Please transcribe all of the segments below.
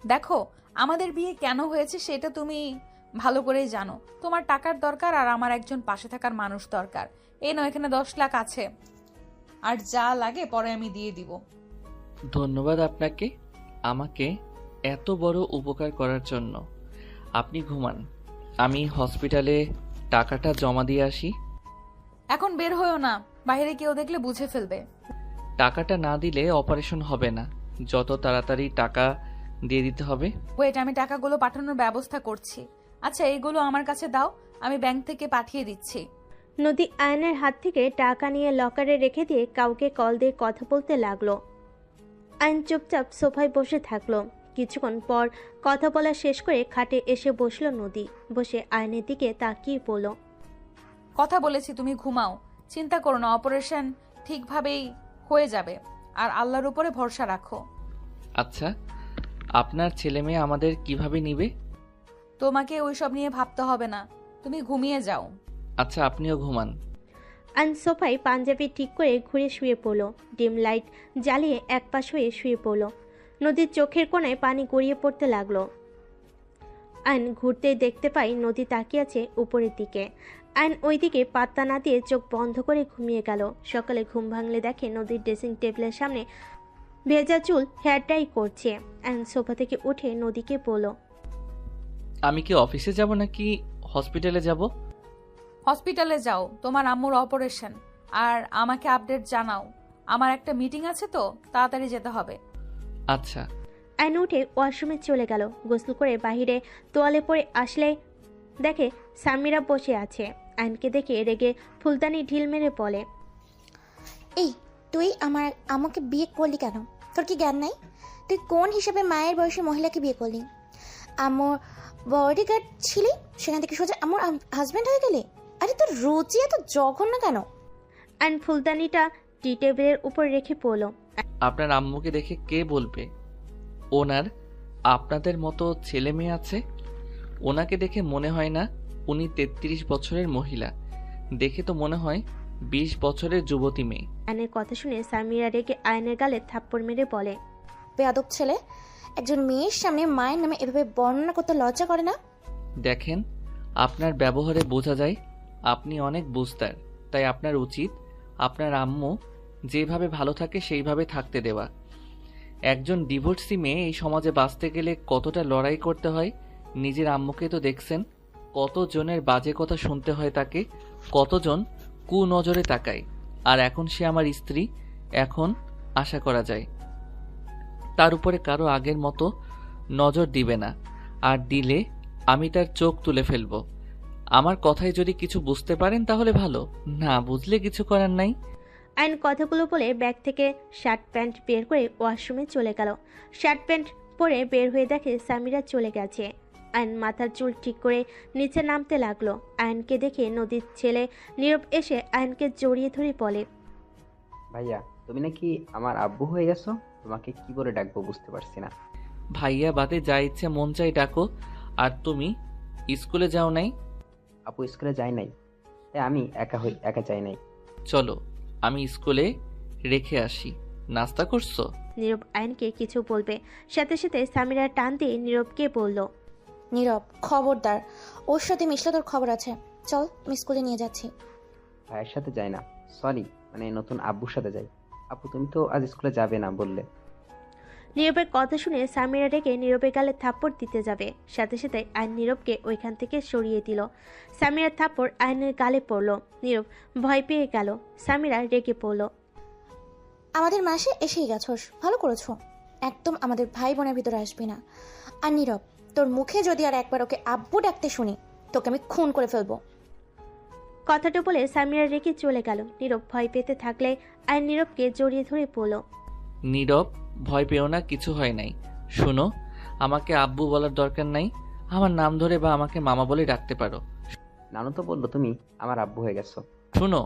দেখো, আমাদের বিয়ে কেন হয়েছে সেটা তুমি ভালো করেই জানো। তোমার টাকার দরকার আর আমার একজন পাশে থাকার মানুষ দরকার। এই নয়, এখানে 10 লাখ আছে, আর যা লাগে পরে আমি দিয়ে দিব। ধন্যবাদ আপনাকে আমাকে এত বড় উপকার করার জন্য। আপনি ঘুমান, আমি হসপিটালে টাকাটা জমা দিয়ে আসি। এখন বের হয়েও না, বাইরে কেউ দেখলে বুঝে ফেলবে। টাকাটা না দিলে অপারেশন হবে না। যত তাড়াতাড়ি টাকা দিয়ে দিতে হবে। ওয়েট, আমি টাকাগুলো পাঠানোর ব্যবস্থা করছি। আচ্ছা, এইগুলো আমার কাছে দাও, আমি ব্যাংক থেকে পাঠিয়ে দিচ্ছি। নদী আয়নের হাত থেকে টাকা নিয়ে লকারে রেখে দিয়ে কাউকে কল দিয়ে কথা বলতে লাগলো। আয়ন চুপচাপ সোফায় বসে থাকলো। কিছুক্ষণ পর কথা বলা শেষ করে খাটে এসে বসলো নদী। বসে আয়নের দিকে তাকিয়ে বলল, কথা বলেছি, তুমি ঘুমাও। চিন্তা করো না, অপারেশন ঠিকভাবেই হয়ে যাবে, আর আল্লাহর উপরে ভরসা রাখো। আচ্ছা, আপনার ছেলে মেয়ে আমাদের কিভাবে নিবে? তোমাকে ওইসব নিয়ে ভাবতে হবে না, তুমি ঘুমিয়ে যাও। আচ্ছা, আপনিও ঘুমান। আয়ন সোফায় পাঞ্জাবি ঠিক করে ঘুরে শুয়ে পড়ল। ডিম লাইট জ্বালিয়ে একপাশ হয়ে শুয়ে পড়ল। নদীর চোখের কোণায় পানি গড়িয়ে পড়তে লাগলো। আয়ন ঘুরতেই দেখতে পাই নদী তাকিয়ে আছে উপরের দিকে। আয়ন ওইদিকে পাত্তা না দিয়ে চোখ বন্ধ করে ঘুমিয়ে গেল। সকালে ঘুম ভাঙলে দেখে নদীর ড্রেসিং টেবিলের সামনে ভেজা চুল হেয়ার ডাই করছে। আয়ন সোফা থেকে উঠে নদীকে বলল, আমি কি অফিসে যাব নাকি হসপিটালে যাব? হসপিটালে যাও, তোমার আম্মুর অপারেশন, আর আমাকে আপডেট জানাও। আমার একটা মিটিং আছে তো, তাড়াতাড়ি যেতে হবে। আচ্ছা। আয়ন উঠে ওয়াশরুমে চলে গেল। গোসল করে বাহিরে তোয়ালে পরে আসলে দেখে সামিরা বসে আছে। আয়নকে দেখে রেগে ফুলদানি ঢিল মেরে বলে, এই তুই আমার আমাকে বিয়ে করলি কেন? তোর কি জ্ঞান নাই? তুই কোন হিসেবে মায়ের বয়সী মহিলাকে বিয়ে করলি? আমার বডিগার্ড ছিলি, সেখান থেকে সোজা আমার হাজব্যান্ড হয়ে গেলি। আরে তোর রুচি এত জঘন্য কেন? আয়ন ফুলদানিটা টি টেবিলের উপর রেখে পড়ল। আপনার আম্মুকে দেখে কে বলবে ওনার আপনাদের মতো ছেলে মেয়ে আছে? ওনাকে দেখে মনে হয় না উনি 33 বছরের মহিলা, দেখে তো মনে হয় 20 বছরের যুবতী মেয়ে। আয়নের কথা শুনে সামিরা রেগে আয়নের গালে থাপ্পড় মেরে বলে, বেয়াদব ছেলে, একজন মেয়ের সামনে মায়ের নামে এভাবে বর্ণনা করতে লজ্জা করে না? দেখেন, আপনার ব্যবহারে বোঝা যায় আপনি অনেক বুঝতার। তাই আপনার উচিত আপনার আম্মু যেভাবে ভালো থাকে সেইভাবে থাকতে দেওয়া। একজন ডিভোর্সি মেয়ে এই সমাজে বাঁচতে গেলে কতটা লড়াই করতে হয় নিজের আম্মুকে তো দেখছেন। কতজনের বাজে কথা শুনতে হয় তাকে, কতজন কুনজরে তাকায়। আর এখন সে আমার স্ত্রী, এখন আশা করা যায় তার উপরে কারো আগের মতো নজর দিবে না, আর দিলে আমি তার চোখ তুলে ফেলবো। আমার কথায় যদি কিছু বুঝতে পারেন তাহলে ভালো, না বুঝলে কিছু করার নাই। আয়ন কথাগুলো বলে ব্যাগ থেকে শার্ট প্যান্ট বের করে ওয়াশরুমে চলে গেল। শার্ট প্যান্ট পরে বের হয়ে দেখে সামিরা চলে গেছে। আয়ন মাথার চুল ঠিক করে নিচে নামতে লাগলো। আয়নকে দেখে নদীর ছেলে নীরব এসে আয়নকে জড়িয়ে ধরে বলে, ভাইয়া, তুমি নাকি আমার আব্বু হয়ে গেছো? তোমাকে কি করে ডাকবো বুঝতে পারছি না। ভাইয়া বাদে যা ইচ্ছে মন চাই ডাকো। আর তুমি স্কুলে যাও নাই? আপু স্কুলে যায় নাই, তাই আমি একা যাই নাই। চলো আমি স্কুলে রেখে আসি। নাস্তা করছো? নীরব আয়নকে কিছু বলবে, সাথে সাথে সামিরা টান দিয়ে নীরবকে বলল, নীরব, খবরদার, ওর সাথে মিশলে তোর খবর আছে। চল, আমি স্কুলে নিয়ে যাচ্ছি। ভাইয়ের সাথে যাই না, সরি, মানে নতুন আব্বুর সাথে যাই। আপু তুমি তো আজ স্কুলে যাবে না বললে। নীরবের কথা শুনে সামিরা রেগে নীরবের গালে থাপ্পড় দিতে যাবে, সাথে সাথে আয়ন নীরবকে ওইখান থেকে সরিয়ে দিল। সামিরার থাপ্পড় আয়নের গালে পড়ল। নীরব ভয় পেয়ে গেল। সামিরা রেগে পড়ল, আমাদের মাসে এসেই গেছোস, ভালো করেছো। একদম আমাদের ভাই বোনের ভিতরে আসবি না। আর নীরব, তোর মুখে যদি আর একবার ওকে আব্বু ডাকতে শুনি, তোকে আমি খুন করে ফেলবো। কথাটা বলে সামিরা রেগে চলে গেল। নীরব ভয় পেতে থাকলে আয়ন নীরবকে জড়িয়ে ধরে পড়ল, নীরব, ভয় পেও না, কিছু হয় নাই। শোনো, আমাকে আব্বু বলার দরকার নাই। আমার নাম ধরে বা আমাকে মামা বলে ডাকতে পারো। নানু তো বললো তুমি আমার আব্বু হয়ে গেছো। শোনো,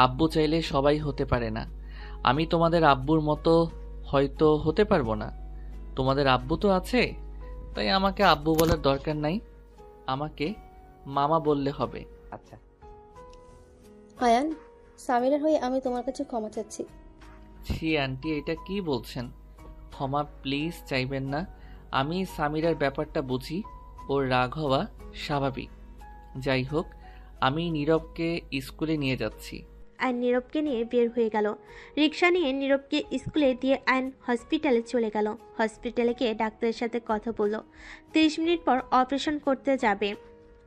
আব্বু চাইলে সবাই হতে পারে না। আমি তোমাদের আব্বুর মতো হয়তো হতে পারবো না। তোমাদের আব্বু তো আছে, তাই আমাকে আব্বু বলার দরকার নাই। আমাকে মামা বললে হবে। আচ্ছা। আয়ান, সামিরার হয়ে আমি তোমার কাছে ক্ষমা চাচ্ছি। ছি আন্টি, এটা কি বলছেন? ক্ষমা প্লিজ চাইবেন না। আমি সামিরার ব্যাপারটা বুঝি, ওর রাগ হওয়া স্বাভাবিক। যাই হোক, আমি নীরবকে স্কুলে নিয়ে যাচ্ছি। আয়ন নীরবকে নিয়ে বের হয়ে গেল। রিক্সা নিয়ে নীরবকে স্কুলে দিয়ে আয়ন হসপিটালে চলে গেল। হসপিটালে গিয়ে ডাক্তারের সাথে কথা বলল। 30 মিনিট পর অপারেশন করতে যাবে।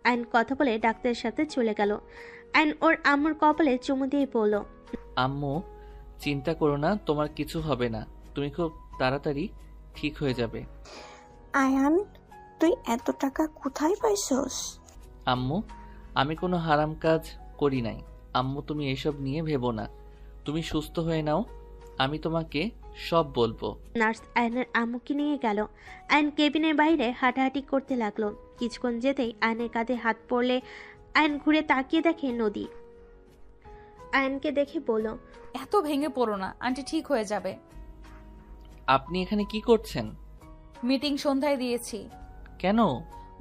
আয়ন কথা বলে ডাক্তারের সাথে চলে গেল। আয়ন ওর আম্মুর কপালে চুমু দিয়ে বলল, আম্মু, চিন্তা করো না, তোমার কিছু হবে না। তুমি খুব তাড়াতাড়ি ঠিক হয়ে যাবে। আয়ান, তুই এত টাকা কোথায় পাইছস? আম্মু, আমি কোনো হারাম কাজ করি নাই। আম্মু, তুমি এসব নিয়ে ভেবো না। তুমি সুস্থ হয়ে নাও, আমি তোমাকে সব বলবো। নার্স আয়নের আম্মুকে নিয়ে গেল। আয়ন কেবিনের বাইরে হাঁটাহাঁটি করতে লাগলো। কিছুক্ষণ যেতেই আয়নের কাঁধে হাত পড়লে আয়ন ঘুরে তাকিয়ে দেখে নদী। আয়নকে দেখে বলল, এত ভেঙে পড়ো না, আন্টি ঠিক হয়ে যাবে। আপনি এখানে কি করছেন? মিটিং সন্ধ্যায় দিয়েছি। কেন?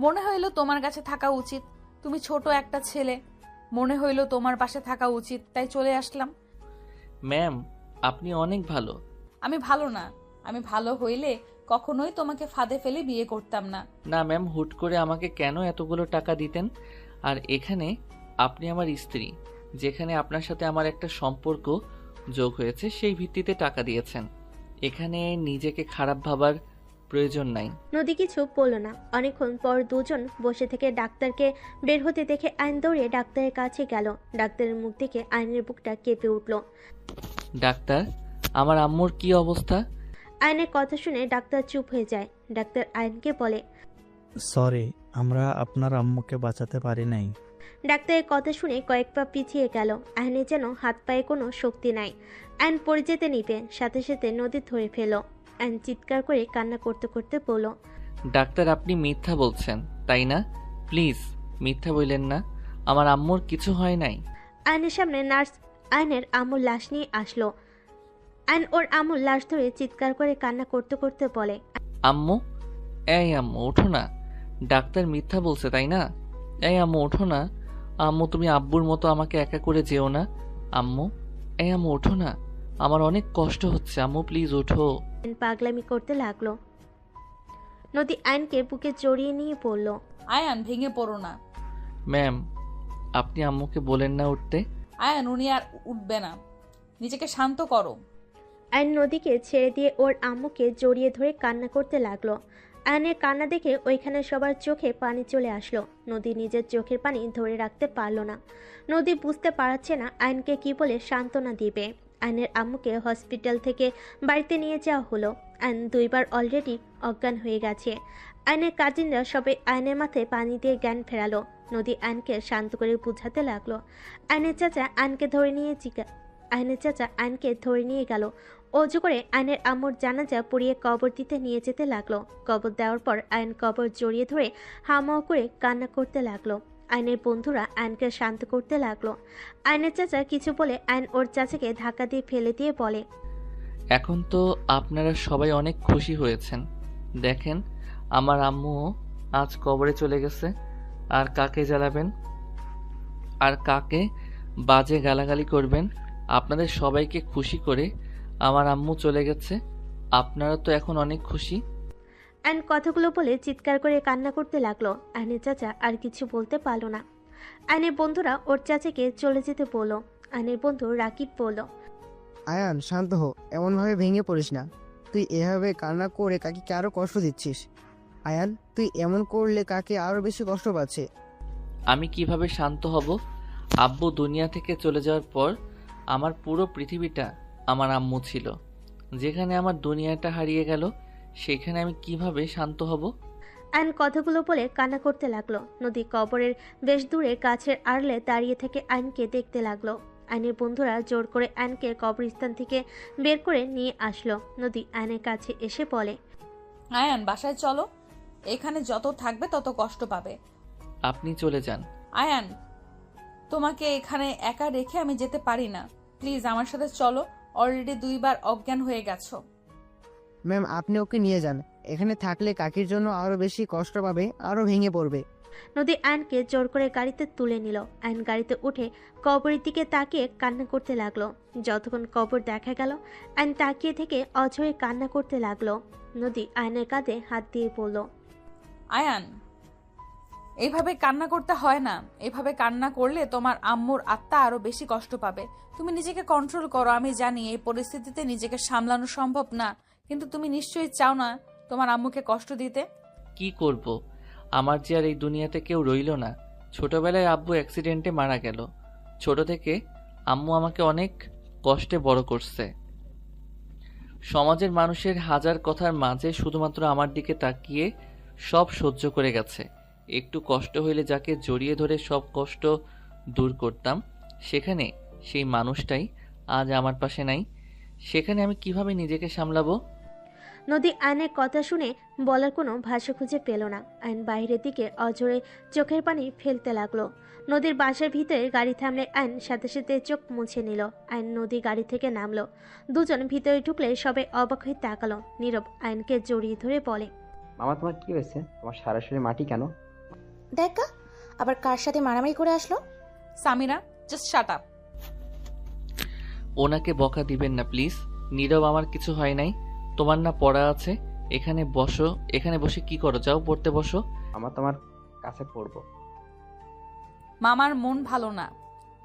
মনে হইলো তোমার কাছে থাকা উচিত। তুমি ছোট একটা ছেলে, মনে হইলো তোমার পাশে থাকা উচিত, তাই চলে আসলাম। ম্যাম, আপনি অনেক ভালো। আমি ভালো না, আমি ভালো হইলে কখনোই তোমাকে ফাঁদে ফেলে বিয়ে করতাম না। না ম্যাম, হুট করে আমাকে কেন এতগুলো টাকা দিতেন? আর এখানে আপনি আমার স্ত্রী, যেখানে আপনার সাথে আমার একটা সম্পর্ক যোগ হয়েছে সেই ভিত্তিতে টাকা দিয়েছেন। এখানে নিজেকে খারাপ ভাবার প্রয়োজন নাই। নদী কিছু বলল না। অনেকক্ষণ পর দুজন বসে থেকে ডাক্তারকে বের হতে দেখে আইন দৌড়ে ডাক্তারের কাছে গেল। ডাক্তারের মুখ দেখে আইনের বুকটা কেঁপে উঠল। ডাক্তার, আমার আম্মুর কি অবস্থা? আইনের কথা শুনে ডাক্তার চুপ হয়ে যায়। ডাক্তার আইনকে বলে, সরি, আমরা আপনার আম্মুকে বাঁচাতে পারি নাই। ডাক্তারের কথা শুনে কয়েক পা পিছিয়ে গেল। আইনের যেন হাত পায়ে কোনো শক্তি নাই। আইন পড়ে যেতে নিবে, সাথে সাথে নদী ধরে ফেল। আইন চিৎকার করে কান্না করতে করতে বলল, ডাক্তার, আপনি মিথ্যা বলছেন তাই না? প্লিজ মিথ্যা বললেন না, আমার আম্মুর কিছু হয় নাই। আইনের সামনে নার্স আইনের আম্মুর লাশ নিয়ে আসলো। আইন ওর আম্মুর লাশ ধরে চিৎকার করে কান্না করতে করতে বলে, আম্মু, এই আম্মু ওঠো না। ডাক্তার মিথ্যা বলছে তাই না? এই আম্মু ওঠো না। আম্মু, তুমি আব্বুর মতো আমাকে একা করে যেও না। আম্মু, এই আম্মু ওঠো না, আমার অনেক কষ্ট হচ্ছে। আম্মু প্লিজ ওঠো। আইন পাগলামি করতে লাগলো। নদী আইনকে বুকে জড়িয়ে নিয়ে পড়ল, আয়ান, ভেঙে পড়ো না। ম্যাম, আপনি আম্মুকে বলেন না উঠতে। আয়ান, উনি আর উঠবে না, নিজেকে শান্ত করো। আইন নদীকে ছেড়ে দিয়ে ওর আম্মুকে জড়িয়ে ধরে কান্না করতে লাগলো। আয়নের কান্না দেখে ওইখানে সবার চোখে পানি চলে আসলো। নদী নিজের চোখের পানি ধরে রাখতে পারলো না। নদী বুঝতে পারছে না আইনকে কি বলে সান্ত্বনা দিবে। আইনের আম্মুকে হসপিটাল থেকে বাড়িতে নিয়ে যাওয়া হলো। আইন 2 বার অলরেডি অজ্ঞান হয়ে গেছে। আইনের কাজিনরা সবাই আইনের মাথায় পানি দিয়ে জ্ঞান ফেরালো। নদী আইনকে শান্ত করে বুঝাতে লাগলো। আইনের চাচা আইনকে ধরে নিয়ে গেল। অজু করে আইনের আম্মুর জানাজা পড়িয়ে কবর দিতে নিয়ে যেতে লাগলো। কবর দেওয়ার পর আইন কবর জড়িয়ে ধরে হামাও করে কান্না করতে লাগলো। আইনের বন্ধুরা আইনকে শান্ত করতে লাগলো। আইনের চাচা কিছু বলে আইন ওর চাচাকে ধাক্কা দিয়ে ফেলে দিয়ে বলে, এখন তো আপনারা সবাই অনেক খুশি হয়েছেন। দেখেন, আমার আম্মুও আজ কবরে চলে গেছে। আর কাকে জ্বালাবেন, আর কাকে বাজে গালাগালি করবেন? আপনাদের সবাইকে খুশি করে আমার আম্মু চলে গেছে। আপনারা তো এখন অনেক খুশি। আইন কথাগুলো বলে চিৎকার করে কান্না করতে লাগলো। আইনের চাচা আর কিছু বলতে পারলো না। আইনের বন্ধুরা ওর চাচাকে চলে যেতে বলল। আইনের বন্ধু রাকিব বলল, আয়ান, শান্ত হো, এমনভাবে ভেঙে পড়িস না। তুই এভাবে কান্না করে কাকিকে আরো কষ্ট দিচ্ছিস। আয়ান, তুই এমন করলে কাকে আরো বেশি কষ্ট পাচ্ছে। আমি কিভাবে শান্ত হব? আব্বু দুনিয়া থেকে চলে যাওয়ার পর আমার পুরো পৃথিবীটা আমার আম্মু ছিল। যেখানে আমার দুনিয়াটা হারিয়ে গেল, সেখানে আমি কিভাবে শান্ত হব? আইন কথাগুলো বলে কান্না করতে লাগলো। নদী কবরের বেশ দূরে গাছের আড়লে দাঁড়িয়ে থেকে আইনকে দেখতে লাগলো। আইনের বন্ধুরা জোর করে আইনকে কবরস্থান থেকে বের করে নিয়ে আসলো। নদী আইনের কাছে এসে বলে, আয়ান, বাসায় চলো, এখানে যত থাকবে তত কষ্ট পাবে। আপনি চলে যান। আয়ান, তোমাকে এখানে একা রেখে আমি যেতে পারি না, প্লিজ আমার সাথে চলো। অলরেডি 2 বার অজ্ঞান হয়ে গেছো। ম্যাম, আপনি ওকে নিয়ে যান। এখানে থাকলে কাকির জন্য আরো বেশি কষ্ট পাবে, আরো ভেঙে পড়বে। নদী আয়নকে জোর করে গাড়িতে তুলে নিল। আয়ন গাড়িতে উঠে কবরের দিকে তাকিয়ে কান্না করতে লাগলো। যতক্ষণ কবর দেখা গেল আয়ন তাকিয়ে থেকে অঝরে কান্না করতে লাগলো। নদী আয়নের কাঁধে হাত দিয়ে বলল, আয়ান, এইভাবে কান্না করতে হয় না। এভাবে কান্না করলে তোমার আম্মুর আত্মা আরো বেশি কষ্ট পাবে। তুমি নিজেকে কন্ট্রোল করো। আমি জানি এই পরিস্থিতিতে নিজেকে সামলানো সম্ভব না, কিন্তু তুমি নিশ্চয়ই চাও না তোমার আম্মুকে কষ্ট দিতে। কি করব? আমার যে আর এই দুনিয়াতে কেউ রইল না। ছোটবেলায় আব্বু অ্যাক্সিডেন্টে মারা গেল। ছোট থেকে আম্মু আমাকে অনেক কষ্টে বড় করছে। সমাজের মানুষের হাজার কথার মাঝে শুধুমাত্র আমার দিকে তাকিয়ে সব সহ্য করে গেছে। একটু কষ্ট হইলে যাকে জড়িয়ে ধরে সব কষ্ট দূর করতাম, সেখানে সেই মানুষটাই আজ আমার পাশে নাই। সেখানে আমি কিভাবে নিজেকে সামলাবো? নদী আয়নের কথা শুনে বলার কোনো ভাষা খুঁজে পেল না। আয়ন বাইরের দিকে অঝরে চোখের পানি ফেলতে লাগলো। নদীর বাসার ভিতরে গাড়ি থামলে আয়ন সাথে সাথে চোখ মুছে নিল। আয়ন নদী গাড়ি থেকে নামলো। দুজন ভিতরে ঢুকলে সবাই অবাক হয়ে তাকালো। নীরব আয়নকে জড়িয়ে ধরে বলে, মামা তোমার কি হয়েছে? তোমার সারা শরীরে মাটি কেন? দেখ গা, আবার কার সাথে মারামারি করে আসলো। Samira, just shut up. ওনাকে বকা দিবেন না প্লিজ। নীরব, আমার কিছু হয় নাই। তোমার না পড়া আছে? এখানে বসো। এখানে বসে কি করো? যাও পড়তে বসো। মামা তোমার কাছে পড়বো। মামার মন ভালো না।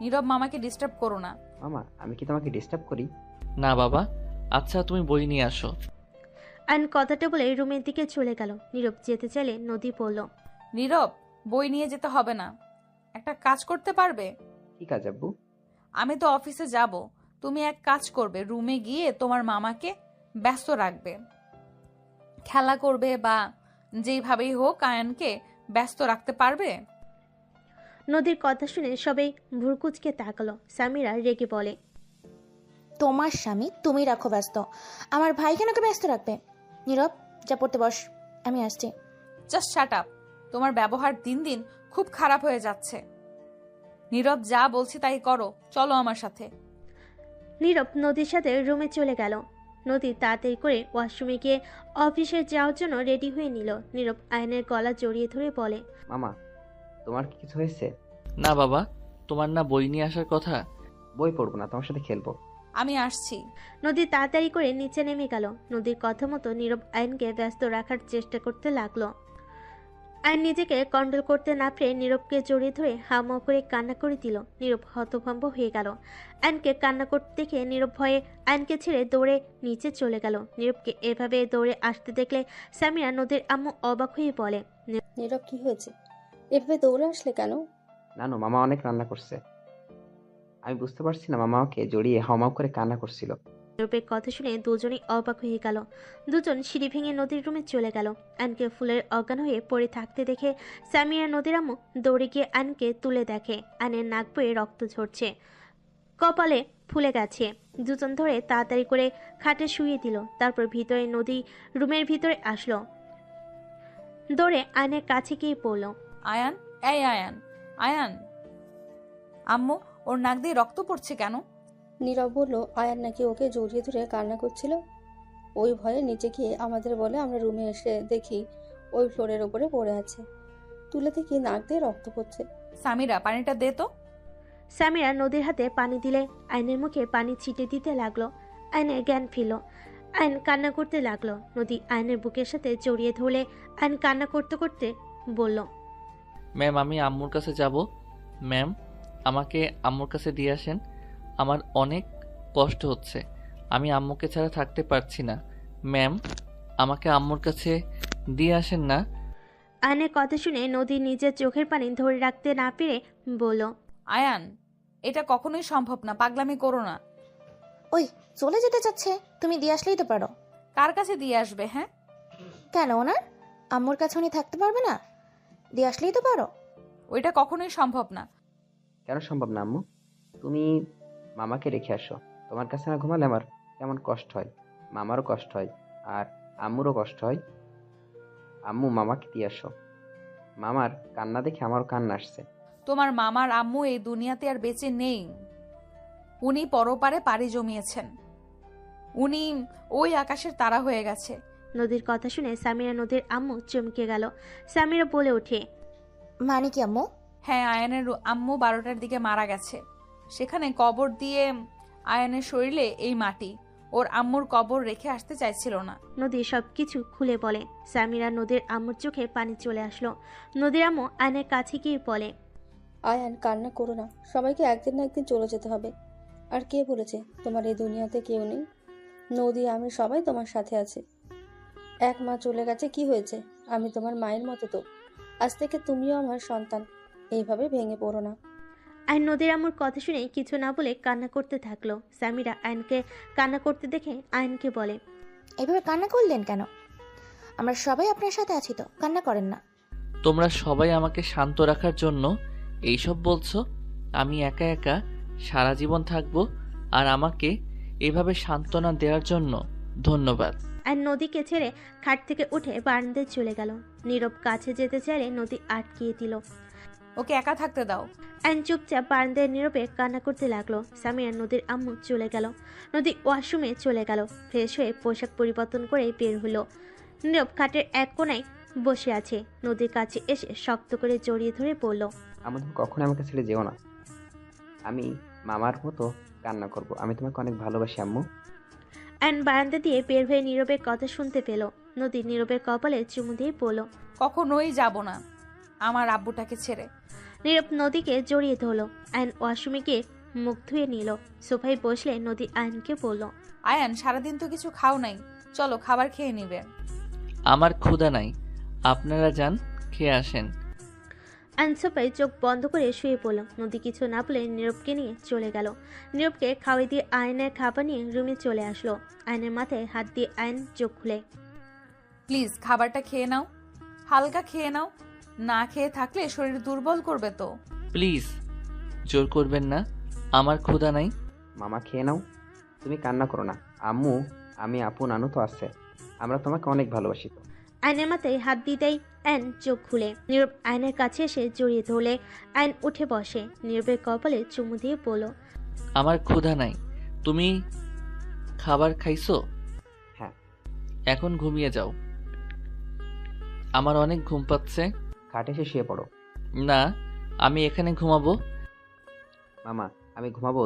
নীরব, মামাকে ডিস্টার্ব করো না। মামা আমি কি তোমাকে ডিস্টার্ব করি? না বাবা। আচ্ছা তুমি বই নিয়ে আসো। আয়ন কথাটা বলে রুমের দিকে চলে গেল। নীরব যেতে চাইলে নদী বলল, নীরব, বই নিয়ে যেতে হবে না। একটা কাজ করতে পারবে? কি কাজ আব্বু? আমি তো অফিসে যাব। তুমি এক কাজ করবে, রুমে গিয়ে তোমার মামাকে ব্যস্ত রাখবে। খেলা করবে বা যেইভাবেই হোক আয়ানকে ব্যস্ত রাখতে পারবে। নদীর কথা শুনে সবাই ভুরকুচকে তাকালো। সামিরা রেগে বলে, তোমার স্বামী তুমি রাখো ব্যস্ত, আমার ভাই কেন ওকে ব্যস্ত রাখবে? নীরব, যা পড়তে বস, আমি আসছি। Just shut up. তোমার ব্যবহার দিন দিন খুব খারাপ হয়ে যাচ্ছে। নীরব, যা বলছি তাই করো। চলো আমার সাথে। নীরব নদীর সাথে রুমে চলে গেল। নদী তাড়াতাড়ি করে ওয়াশরুমে গিয়ে অফিসে যাওয়ার জন্য রেডি হয়ে নিল। নীরব আয়নের গলা জড়িয়ে ধরে বলে, মামা তোমার কি কিছু হয়েছে? না বাবা, তোমার না বই নিয়ে আসার কথা? বই পড়বো না, তোমার সাথে খেলবো। আমি আসছি। নদী তাড়াতাড়ি করে নিচে নেমে গেল। নদীর কথা মতো নীরব আয়নকে ব্যস্ত রাখার চেষ্টা করতে লাগলো। আয়ন নিজেকে কন্ট্রোল করতে না পেরে নীরবকে জড়িয়ে ধরে হাওমাও করে কান্না করে দিল। নীরব হতভম্ব হয়ে গেল। আয়নকে কান্না করতে দেখে নীরব ভয়ে আয়নকে ছেড়ে দৌড়ে নিচে চলে গেল। নীরবকে এভাবে দৌড়ে আসতে দেখলে সামিরা নদীর আম্মু অবাক হয়ে বলে, নীরব কি হয়েছে? এভাবে দৌড়ে আসলে কেন? নানু মামা অনেক রান্না করছে। আমি বুঝতে পারছি না, মামা আমাকে জড়িয়ে হাওমাও করে কান্না করছিল। নীরবের কথা শুনে দুজনেই অবাক হয়ে গেল। দুজন সিঁড়ি ভেঙে নদীর রুমে চলে গেল। আয়নকে ফুলের অজ্ঞান হয়ে পড়ে থাকতে দেখে সামিরা নদীর আম্মু দৌড়ে গিয়ে আয়নকে তুলে দেখে আয়নের নাক বয়ে রক্ত ঝরছে, কপালে ফুলে গেছে। দুজন ধরে তাড়াতাড়ি করে খাটে শুইয়ে দিল। তারপর ভিতরে নদী রুমের ভিতরে আসলো। দৌড়ে আয়নের কাছে গিয়ে পড়ল। আয়ান, এই আয়ান, আয়ান। আম্মু, ওর নাক দিয়ে রক্ত পড়ছে কেন? নীরব বলল, আয়ান নাকি ওকে জড়িয়ে ধরে কান্না করছিল। ওই ভয়ে নিচে গিয়ে আমাদের বলে আমরা রুমে এসে দেখি ওই ফ্লোরের ওপরে পড়ে আছে। তুলে দেখি নাক দিয়ে রক্ত পড়ছে। সামিরা, পানিটা দে তো। সামিরা নদীর হাতে পানি দিলে আয়নের মুখে পানি ছিটে দিতে লাগলো। আয়নের জ্ঞান ফিরল। আয়ন কান্না করতে লাগলো। নদী আয়নের বুকের সাথে জড়িয়ে ধরলে আয়ন কান্না করতে করতে বলল, ম্যাম আমি আম্মুর কাছে যাব। ম্যাম আমাকে আম্মুর কাছে দিয়ে আসেন। আমার অনেক কষ্ট হচ্ছে। আমি আম্মুকে ছাড়া থাকতে পারছি না। ম্যাম আমাকে আম্মুর কাছে দিয়ে আসেন না। আয়নের কথা শুনে নদী নিজের চোখের পানি ধরে রাখতে না পেরে বলল, আয়ান, এটা কখনোই সম্ভব না। পাগলামি করো না। ওই চলে যেতে চাচ্ছে, তুমি দিয়ে আসলেই তো পারো। কার কাছে দিয়ে আসবে? হ্যাঁ, কেন ওনার আম্মুর কাছে উনি থাকতে পারবে না? দিয়ে আসলেই তো পারো। ওইটা কখনোই সম্ভব না। কেন সম্ভব না আম্মু? তুমি মামাকে রেখে আসো। তোমার কাছে না ঘুমালে আমার কেমন কষ্ট হয়, মামারও কষ্ট হয় আর আম্মুরও কষ্ট হয়। আম্মু মামাকে দিয়ে আসো। মামার কান্না দেখে আমারও কান্না আসছে। তোমার মামার আম্মু এই দুনিয়াতে আর বেঁচে নেই। উনি পরপারে পাড়ি জমিয়েছেন। উনি ওই আকাশের তারা হয়ে গেছে। নদীর কথা শুনে সামিরা নদীর আম্মু চমকে গেল। সামিরা বলে ওঠে, মানে কি আম্মু? হ্যাঁ, আয়ানের আম্মু 12টার দিকে মারা গেছে। সেখানে কবর দিয়ে আয়ানের শরীরে এই মাটি। ওর আম্মুর কবর রেখে আসতে চাইছিল না। নদী সবকিছু খুলে বলে। সামিরা নদীর আম্মুর চোখে পানি চলে আসলো। নদীর আম্মু আয়নের কাছে গিয়ে বলে, আয়ান, কান্না করো না। সবাইকে একদিন না একদিন চলে যেতে হবে। আর কে বলেছে তোমার এই দুনিয়াতে কেউ নেই? নদী, আমি সবাই তোমার সাথে আছে। এক মা চলে গেছে, কি হয়েছে? আমি তোমার মায়ের মতো তো। আজ থেকে তুমিও আমার সন্তান। এইভাবে ভেঙে পড়ো না। আয়ন নদীর আম্মুর কথা শুনে কিছু না বলে কান্না করতে থাকলো। সামিরা আয়নকে কান্না করতে দেখে আয়নকে বলে, এভাবে কান্না করলেন কেন? আমরা সবাই আপনার সাথে আছি তো, কান্না করেন না। তোমরা সবাই আমাকে শান্ত রাখার জন্য এইসব বলছো? আমি একা একা সারা জীবন থাকবো, আর আমাকে এভাবে সান্ত্বনা দেওয়ার জন্য ধন্যবাদ। আয়ন নদীকে ছেড়ে খাট থেকে উঠে বারান্দায় চলে গেল। নীরব কাছে যেতে চাইলে নদী আটকিয়ে দিল। ওকে একা থাকতে দাও। আয়ন চুপচাপ বারান্দায় নীরবে কান্না করতে লাগলো। সামিরা নদীর আম্মু চলে গেল। নদী ওয়াশরুমে চলে গেল। ফ্রেশ হয়ে পোশাক পরিবর্তন করে বের হলো। নীরব খাটের এক কোণায় বসে আছে। নদীর কাছে এসে শক্ত করে জড়িয়ে ধরে বলল, আম্মু, তুমি কখনো আমাকে ছেড়ে যেও না। আমি মামার মতো কান্না করব। আমি তোমাকে অনেক ভালোবাসি আম্মু। আয়ন বারান্দা দিয়ে বের হয়ে নীরবের কথা শুনতে পেল। নদী নীরবের কপালে চুমু দিয়ে বলল, কখনোই যাব না আমার আব্বুটাকে ছেড়ে। নীরব নদীকে জড়িয়ে ধরলো। আয়ন ওয়াশরুমে গিয়ে মুখ ধুয়ে নিল। সোফায় বসলে নদী আয়নকে বলল, আয়ান, সারাদিন তো কিছু খাও নাই, চলো খাবার খেয়ে নিবে। আমার ক্ষুধা নাই, আপনারা যান, খেয়ে আসেন। আয়ন সোফায় চোখ বন্ধ করে শুয়ে পড়ল। নদী কিছু না বলে নীরবকে নিয়ে চলে গেল। নীরবকে খাওয়াই দিয়ে আয়নের খাবার নিয়ে রুমে চলে আসলো। আয়নের মাথায় হাত দিয়ে আয়ন চোখ খুলে, প্লিজ খাবারটা খেয়ে নাও, হালকা খেয়ে নাও, না খেয়ে থাকলে শরীর দুর্বল করবে তো। প্লিজ জোর করবেন না, আমার ক্ষুধা নাই। মামা, খেয়ে নাও, তুমি কান্না করো না। আম্মু, আমি, আপু, নানু তো আছে। আমরা তোমাকে অনেক ভালোবাসি তো। আয়নের মাথায় হাত দিতেই আয়ন চোখ খুলে। নীরব আয়নের কাছে এসে জড়িয়ে ধরলে আয়ন উঠে বসে। নীরবের কপালে চুমু দিয়ে বলল, আমার ক্ষুধা নাই। তুমি খাবার খাইছো? হ্যাঁ। এখন ঘুমিয়ে যাও, আমার অনেক ঘুম পাচ্ছে। খাটে এসে শুয়ে পড়ো। না, আমি এখানে ঘুমাবো। মামা, আমি ঘুমাবো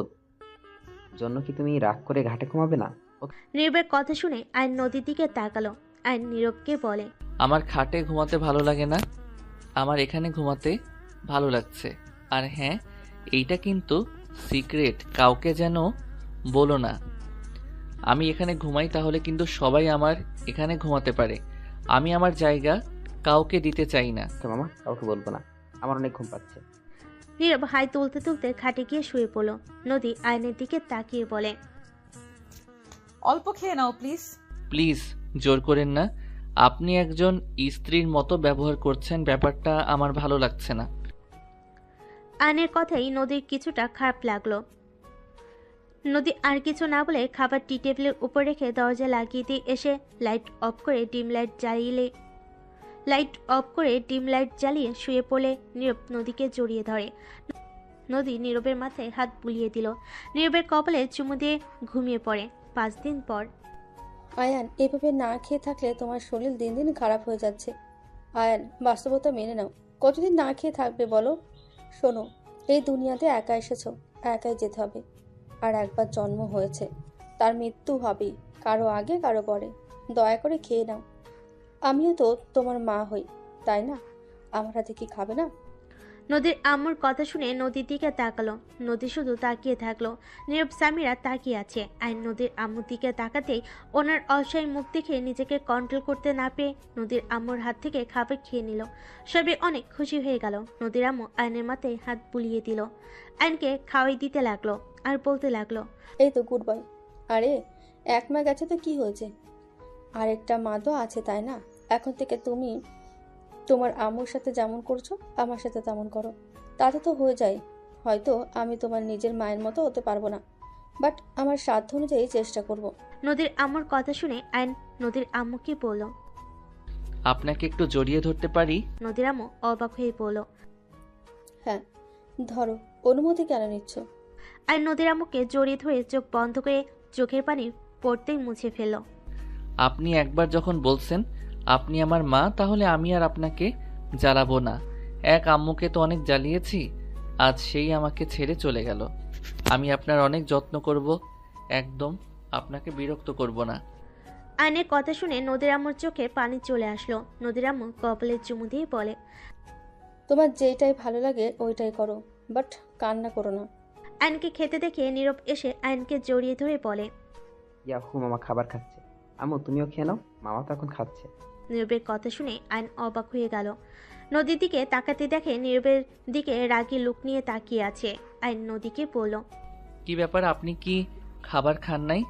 জন্য কি তুমি রাগ করে ঘাটে ঘুমাবে না? নীরবের কথা শুনে আয়ন নদীর দিকে তাকালো। আয়ন নীরবকে বলে, আমার খাটে ঘুমাতে ভালো লাগে না, আমার এখানে ঘুমাতে ভালো লাগছে। আর হ্যাঁ, এইটা কিন্তু সিক্রেট, কাউকে যেন বলো না। আমি এখানে ঘুমাই, তাহলে কিন্তু সবাই আমার এখানে ঘুমাতে পারে। আমি আমার জায়গা কাউকে দিতে চাই না। তো মামা, কাউকে বলবো না, আমার অনেক ঘুম পাচ্ছে। নীরব হাই তুলতে তুলতে খাটে গিয়ে শুয়ে পড়ল। নদী আয়নের দিকে তাকিয়ে বলে, অল্প খেয়ে নাও প্লিজ। প্লিজ জোর করেন না, আপনি একজন স্ত্রীর মতো ব্যবহার করছেন, ব্যাপারটা আমার ভালো লাগছে না। আয়নের কথাই নদীর কিছুটা খারাপ লাগলো। নদী আর কিছু না বলে খাবার টি টেবিলের উপর রেখে দরজা লাগিয়ে দিয়ে এসে লাইট অফ করে ডিম লাইট জ্বালিয়ে শুয়ে পড়লে নীরব নদীকে জড়িয়ে ধরে। নদী নীরবের মাথায় হাত বুলিয়ে দিল। নীরবের কপালে চুমু দিয়ে ঘুমিয়ে পড়ে। 5 দিন পর। আয়ান, এভাবে না খেয়ে থাকলে তোমার শরীর দিন দিন খারাপ হয়ে যাচ্ছে। আয়ান, বাস্তবতা মেনে নাও। কতদিন না খেয়ে থাকবে বলো? শোনো, এই দুনিয়াতে একা এসেছো, একাই যেতে হবে। আর একবার জন্ম হয়েছে, তার মৃত্যু হবেই, কারো আগে কারো পরে। দয়া করে খেয়ে নাও। আমিও তো তোমার মা হই, তাই না? আমার হাতে কি খাবে না? নদীর আম্মুর কথা শুনে নদীর দিকে তাকালো। নদী শুধু তাকিয়ে থাকলো। নীরব সামিরা তাকিয়ে আছে। আর নদীর আম্মুর দিকে তাকাতেই ওনার অসহায় মুখ দেখে নিজেকে কন্ট্রোল করতে না পেরে নদীর আম্মুর হাত থেকে খাবার খেয়ে নিল। সবাই অনেক খুশি হয়ে গেল। নদীর আম্মু আয়নের মাথায় হাত বুলিয়ে দিল। আয়নকে খাওয়াই দিতে লাগলো আর বলতে লাগলো, এই তো গুড বয়। আরে, এক মা গেছে তো কি হয়েছে? আরেকটা মা তো আছে, তাই না? এখন থেকে তুমি তোমার আম্মুর সাথে যেমন করছো, আমার সাথে তেমন করো, তাতে তো হয়ে যায়। হয়তো আমি তোমার নিজের মায়ের মতো হতে পারবো না, বাট আমার সাধ্য অনুযায়ী চেষ্টা করব। নদীর আম্মুর কথা শুনে আয়ন নদীর আম্মুকে বলল, আপনাকে একটু জড়িয়ে ধরতে পারি? নদীর আম্মু অবাক হয়ে বলল, হ্যাঁ ধরো। অনুমতি কেন নিচ্ছ? আর নদীর আম্মুকে জড়িয়ে ধরে চোখ বন্ধ করে চোখের পানি পড়তেই মুছে ফেলল। আপনি একবার যখন বলছেন আপনি আমার মা, তাহলে আমি আর আপনাকে জ্বালাবো না। এক আম্মুকে তো অনেক জ্বালিয়েছি, আজ সেই আমাকে ছেড়ে চলে গেল। আমি আপনার অনেক যত্ন করব, একদম আপনাকে বিরক্ত করব না। আয়নের কথা শুনে নদীর আম্মুর চোখে পানি চলে আসলো। নদীর আম্মু কপালে চুমু দিয়ে বলে, তোমার যেইটাই ভালো লাগে ওইটাই করো, বাট কান্না করো না। আয়নকে খেতে দেখে নীরব এসে আয়নকে জড়িয়ে ধরে বলে। ইয়াহু, মামা খাবার খাচ্ছে। আম্মু তুমিও খেয়ে নাও, মামা তো এখন খাচ্ছে। নীরবের কথা শুনে আয়ন অবাক হয়ে গেল। নদীর দিকে তাকাতে দেখে নীরবের দিকে রাগী লুক নিয়ে তাকিয়ে আছে। আয়ন নদীকে বলল, কি ব্যাপার, আপনি কি খাবার খান নাই?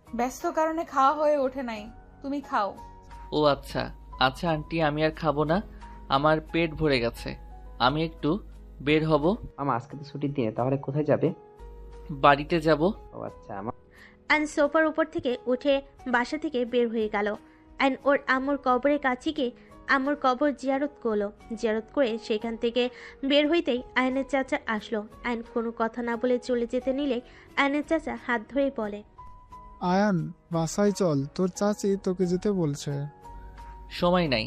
ব্যস্ত কারণে খাওয়া হয়ে ওঠে নাই, তুমি খাও। ও আচ্ছা আচ্ছা আন্টি, আমি আর খাবো না, আমার পেট ভরে গেছে, আমি একটু বের হব। মামা আজকে তো ছুটির দিনে, তাহলে কোথায় যাবে? বাড়িতে যাব। ও আচ্ছা, আমার আয়ন সোফার উপর থেকে উঠে বাসা থেকে বের হয়ে গেল। আয়ন ওর আম্মুর কবরের কাছে গিয়ে আম্মুর কবর জিয়ারত করলো। জিয়ারত করে সেখান থেকে বের হইতেই আয়নের চাচা আসলো। আয়ন কোনো কথা না বলে চলে যেতে নিলে আয়নের চাচা হাত ধরে বলে, আয়ান বাসায় চল, তোর চাচি তোকে যেতে বলছে। সময় নাই।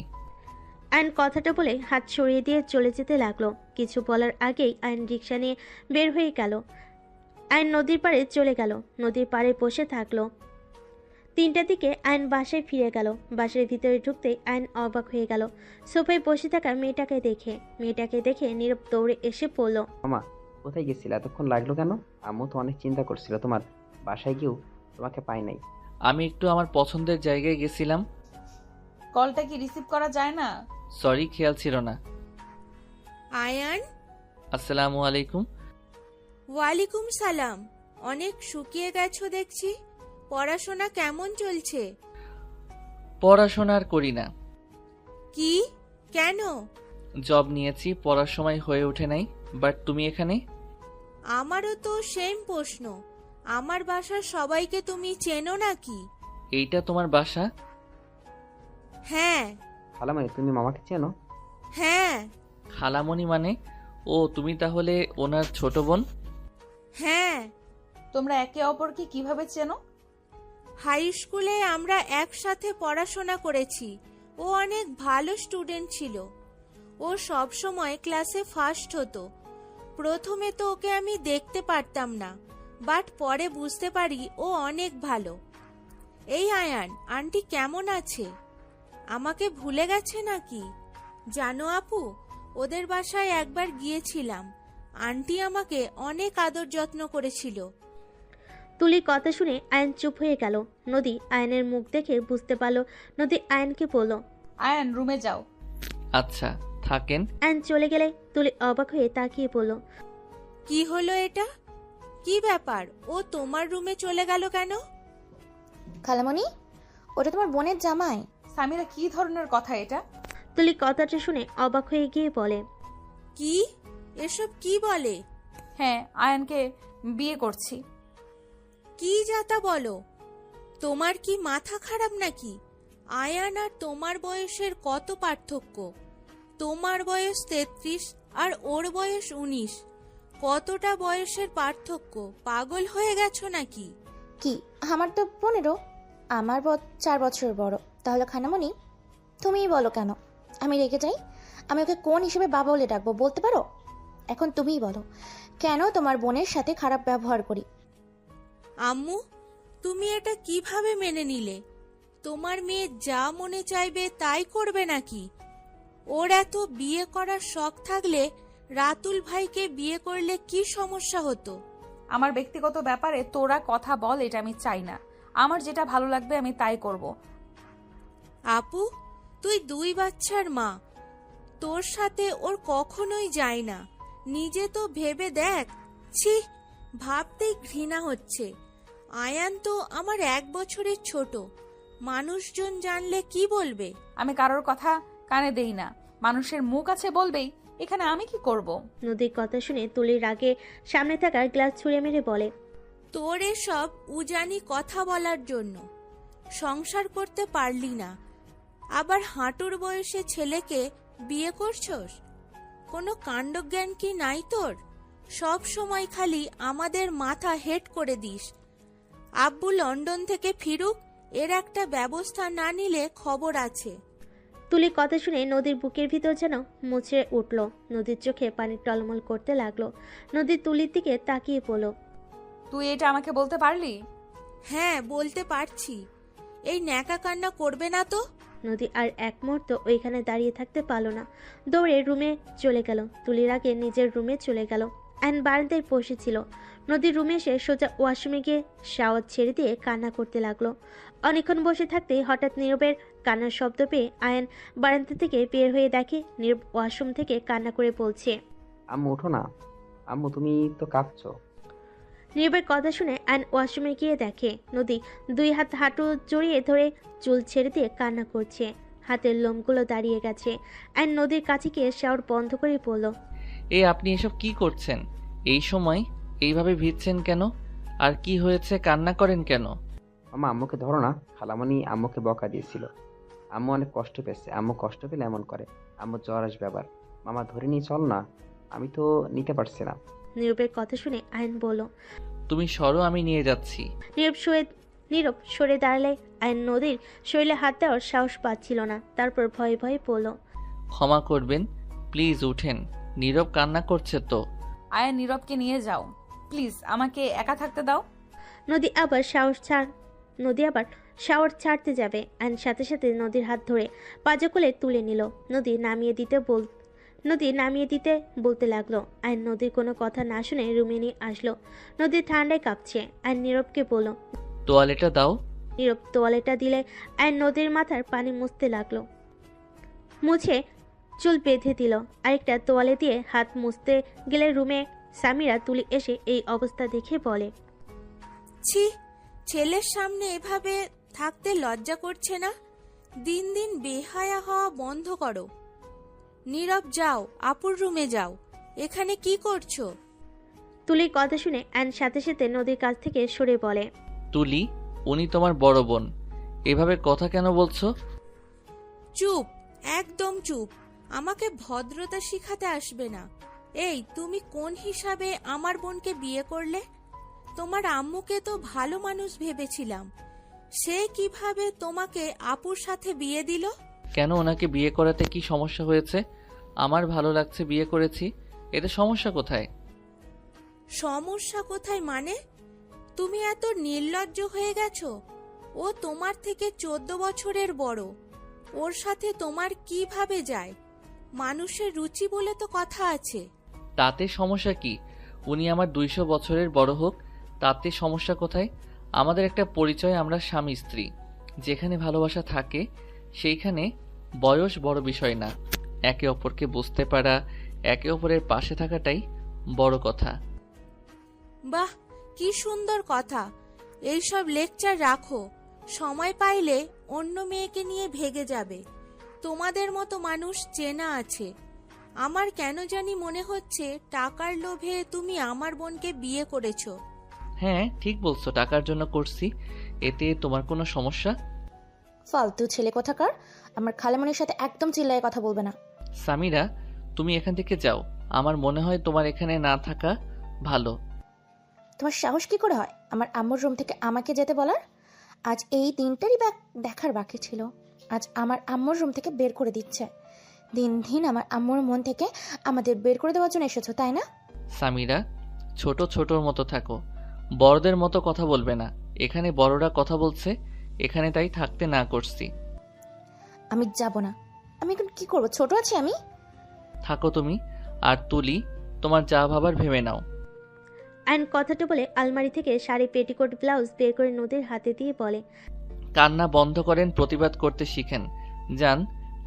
আয়ন কথাটা বলে হাত সরিয়ে দিয়ে চলে যেতে লাগলো। কিছু বলার আগেই আয়ন রিক্সা নিয়ে বের হয়ে গেল। আয়ন নদীর পাড়ে চলে গেল। নদীর পাড়ে বসে থাকলো। 3টার দিকে আয়ন বাসায় ফিরে গেল। বাসার ভিতরে ঢুকতেই আয়ন অবাক হয়ে গেল সোফায় বসে থাকা মেয়েটাকে দেখে নীরব দৌড়ে এসে পড়ল। মামা কোথায় গেছিলে? এতক্ষণ লাগলো কেন? আম্মু তো অনেক চিন্তা করছিল, তোমার বাসায় গিয়েও তোমাকে পাই নাই। আমি একটু আমার পছন্দের জায়গায় গেছিলাম। কলটা কি রিসিভ করা যায় না? সরি, খেয়াল ছিল না। আয়ান, আসসালামু আলাইকুম। ওয়ালাইকুম সালাম। অনেক শুকিয়ে গেছো দেখছি। পড়াশোনা কেমন চলছে? পড়াশোনা আর করি না। কি? কেন? জব নিয়েছি, পড়ার সময় হয়ে ওঠে নাই। বাট তুমি এখানে? আমারও তো সেম প্রশ্ন। আমার বাসার সবাইকে তুমি চেনো নাকি? এইটা তোমার বাসা? হ্যাঁ। খালামাই তুমি মামাকে চেনো? হ্যাঁ। খালামণি মানে? ও তুমি তাহলে ওনার ছোট বোন? হ্যাঁ। তোমরা একে অপরকে কিভাবে চেনো? হাই স্কুলে আমরা একসাথে পড়াশোনা করেছি। ও অনেক ভালো স্টুডেন্ট ছিল। ও সব সময় ক্লাসে ফার্স্ট হতো। প্রথমে তো ওকে আমি দেখতে পারতাম না, বাট পরে বুঝতে পারি ও অনেক ভালো। এই আয়ান, আন্টি কেমন আছে? আমাকে ভুলে গেছে নাকি? জানো আপু, ওদের বাসায় একবার গিয়েছিলাম। আন্টি আমাকে অনেক আদর যত্ন করেছিল। তুলির কথা শুনে আয়ন চুপ হয়ে গেল। নদী আয়নের মুখ দেখে বুঝতে পারল। নদী আয়নকে বলল, আয়ান রুমে যাও। আচ্ছা থাকেন। আয়ন চলে গেলে তুলি অবাক হয়ে তাকিয়ে বলল, কি হলো এটা? কি ব্যাপার? ও তোমার রুমে চলে গেল কেন? খালামণি, ওটা তোমার বোনের জামাই। সামিরা, কি ধরনের কথা এটা? তুলি কথাটা শুনে অবাক হয়ে গিয়ে বলে, কি? এসব কি বলে? হ্যাঁ, আয়ানকে বিয়ে করছি। কি যাতা বলো? তোমার কি মাথা খারাপ নাকি? আয়ান আর তোমার বয়সের কত পার্থক্য? তোমার বয়স 33 আর ওর বয়স 19। কতটা বয়সের পার্থক্য? পাগল হয়ে গেছো নাকি? কি, আমার তো 15। আমার 4 বছর বড়। তাহলে খালামণি তুমিই বলো কেন আমি রেগে যাই? আমি ওকে কোন হিসেবে বাবা বলে ডাকবো বলতে পারো? এখন তুমিই বলো, কেন তোমার বোনের সাথে খারাপ ব্যবহার করি? আম্মু, তুমি এটা কিভাবে মেনে নিলে? তোমার মেয়ে যা মনে চাইবে তাই করবে নাকি? ওর এত বিয়ে করার শখ থাকলে রাতুল ভাইকে বিয়ে করলে কি সমস্যা হতো? আমার ব্যক্তিগত ব্যাপারে তোরা কথা বল, এটা আমি চাই না। আমার যেটা ভালো লাগবে আমি তাই করব। আপু, তুই 2 বাচ্চার মা। তোর সাথে ওর কখনোই যায় না। নিজে তো ভেবে দেখ। ছি, ভাবতেই ঘৃণা হচ্ছে। আয়ান তো আমার 1 বছরের ছোট। মানুষজন জানলে কি বলবে? আমি কারোর কথা কানে দেই না। মানুষের মুখ আছে বলবেই, এখানে আমি কি করব? নদীর কথা শুনে তুলির রাগে সামনে থাকা গ্লাস ছুঁড়ে মেরে বলে, তোর এসব উজানি কথা বলার জন্য সংসার করতে পারলি না, আবার হাঁটুর বয়সে ছেলেকে বিয়ে করছস? কোনো কাণ্ডজ্ঞান কি নাই তোর? সব সময় খালি আমাদের মাথা হেট করে দিস। আব্বু লন্ডন থেকে ফিরুক, এর একটা ব্যবস্থা না নিলে খবর আছে। তুলির কথা শুনে নদীর বুকের ভিতর যেন মুচড়ে উঠল। নদীর চোখে পানি টলমল করতে লাগলো। নদীর তুলির দিকে তাকিয়ে পড়ল। তুই এটা আমাকে বলতে পারলি? হ্যাঁ, বলতে পারছি। এই ন্যাকা কান্না করবে না তো? নদী আর এক মুহূর্ত ওইখানে দাঁড়িয়ে থাকতে পারল না, দৌড়ে রুমে চলে গেল। তুলির আগে নিজের রুমে চলে গেল। আয়ন বারান্দায় বসেছিল। নদীর রুমে এসে সোজা ওয়াশরুমে গিয়ে শাওয়ার ছেড়ে দিয়ে কান্না করতে লাগলো। অনেকক্ষণ বসে থাকতেই হঠাৎ নীরবের কান্নার শব্দ পেয়ে আয়ন বারান্দা থেকে বের হয়ে দেখে নীরব ওয়াশরুম থেকে কান্না করে বলছে, আম্মু ওঠো না। আম্মু তুমি তো কাঁদছো। নীরবের কথা শুনে আয়ন ওয়াশরুমে গিয়ে দেখে নদী দুই হাত হাঁটু জড়িয়ে ধরে চুল ছেড়ে দিয়ে কান্না করছে। হাতের লোমগুলো দাঁড়িয়ে গেছে। আয়ন নদীর কাছে গিয়ে শাওয়ার বন্ধ করে বলল, এই আপনি এসব কি করছেন? এই সময় এইভাবে ভিজছেন কেন? আর কি হয়েছে, কান্না করেন কেন? মামা আম্মুকে ধরো না। খালামণি আম্মুকে বকা দিয়েছিল। আম্মু অনেক কষ্ট পেয়েছে। আম্মু কষ্ট পেলে এমন করে। আম্মু জ্বর আসবে আবার। মামা ধরে নিয়ে চল না। আমি তো নিতে পারছি না। নীরবের কথা শুনে আয়ন বলল, তুমি সরো, আমি নিয়ে যাচ্ছি। নীরব সরে দাঁড়ালে আয়ন নদীর শরীরে হাত দেওয়ার সাহস পাচ্ছিল না। তারপর ভয়ে ভয়ে বলল, ক্ষমা করবেন, প্লিজ উঠেন। নীরব কান্না করছে তো। আয়া নীরবকে নিয়ে যাও প্লিজ, আমাকে একা থাকতে দাও। নদী আবার শাওয়ার ছাড়তে যাবে। আয়ন সাথে সাথে নদীর হাত ধরে পাজা কোলে তুলে নিল। নদী নামিয়ে দিতে বলতে লাগলো। আয়ন নদীর কোনো কথা না শুনে রুমে নিয়ে আসলো। নদী ঠান্ডায় কাঁপছে। আয়ন নীরবকে বলল, তোয়ালেটা দাও। নীরব তোয়ালেটা দিলে আয়ন নদীর মাথার পানি মুছতে লাগলো। মুছে চুল বেঁধে দিল। আরেকটা তোয়ালে দিয়ে হাত মুছতে গেলে রুমে সামিরা তুলি এসে এই অবস্থা দেখে বলে, ছি, ছেলের সামনে এভাবে থাকতে লজ্জা করছে না? দিন দিন বেহায়া হওয়া বন্ধ করো। নীরব যাও, আপুর রুমে যাও। এখানে কি করছো? তুলির কথা শুনে আয়ন সাথে সাথে নদীর কাছ থেকে সরে বলে, তুলি, উনি তোমার বড় বোন, এভাবে কথা কেন বলছো? চুপ, একদম চুপ। আমাকে ভদ্রতা শিখাতে আসবে না। এই, তুমি কোন হিসাবে আমার বোনকে বিয়ে করলে? তোমার আম্মুকে তো ভালো মানুষ ভেবেছিলাম। সে কিভাবে তোমাকে আপুর সাথে বিয়ে দিল? কেন, ওনাকে বিয়ে করাতে কি সমস্যা হয়েছে? আমার ভালো লাগছে, বিয়ে করেছি, এতে সমস্যা কোথায়? সমস্যা কোথায় মানে? তুমি এত নির্লজ্জ হয়ে গেছো। ও তোমার থেকে 14 বছরের বড়। ওর সাথে তোমার কিভাবে যায়? মানুষের রুচি বলে তো কথা আছে। তাতে সমস্যা কি? উনি আমার 200 বছরের বড় হোক, তাতে সমস্যা কোথায়? আমাদের একটা পরিচয়, আমরা স্বামী স্ত্রী। যেখানে ভালোবাসা থাকে সেইখানে বয়স বড় বিষয় না। একে অপরকে বুঝতে পারা, একে অপরের পাশে থাকাটাই বড় কথা। বাহ, কি সুন্দর কথা। এইসব লেকচার রাখো। সময় পাইলে অন্য মেয়েকে নিয়ে ভেগে যাবে। তোমাদের মতো মানুষ চেনা আছে। আমার কেন জানি মনে হচ্ছে টাকার লোভে তুমি আমার বোনকে বিয়ে করেছো। হ্যাঁ, ঠিক বলছো, টাকার জন্য করছি। এতে তোমার কোনো সমস্যা? ফালতু ছেলে কোথাকার। আমার খালামণির সাথে একদম চিল্লায় কথা বলবে না। সামিরা, তুমি এখান থেকে যাও। আমার মনে হয় তোমার এখানে না থাকা ভালো। তোমার সাহস কি করে হয় আমার আম্মুর রুম থেকে আমাকে যেতে বলার? আজ এই দিনটারই দেখার বাকি ছিল। আজ আমার আম্মুর রুম থেকে বের করে দিচ্ছে। দিন দিন আমার আম্মুর মন থেকে আমাদের বের করে দেওয়ার জন্য এসেছো, তাই না? সামিরা, ছোটর মতো থাকো, বড়দের মতো কথা বলবে না। এখানে বড়রা কথা বলছে, এখানে তাই থাকতে না করছি। আমি যাব না। আমি এখন কি করবো? ছোট আছি আমি? থাকো তুমি। আর তুলি, তোমার যা ভাবার ভেবে নাও। আয়ন কথাটা বলে আলমারি থেকে শাড়ি, পেটিকোট, ব্লাউজ বের করে নদীর হাতে দিয়ে বলে, কান্না বন্ধ করেন, প্রতিবাদ করতে শিখেন। যান,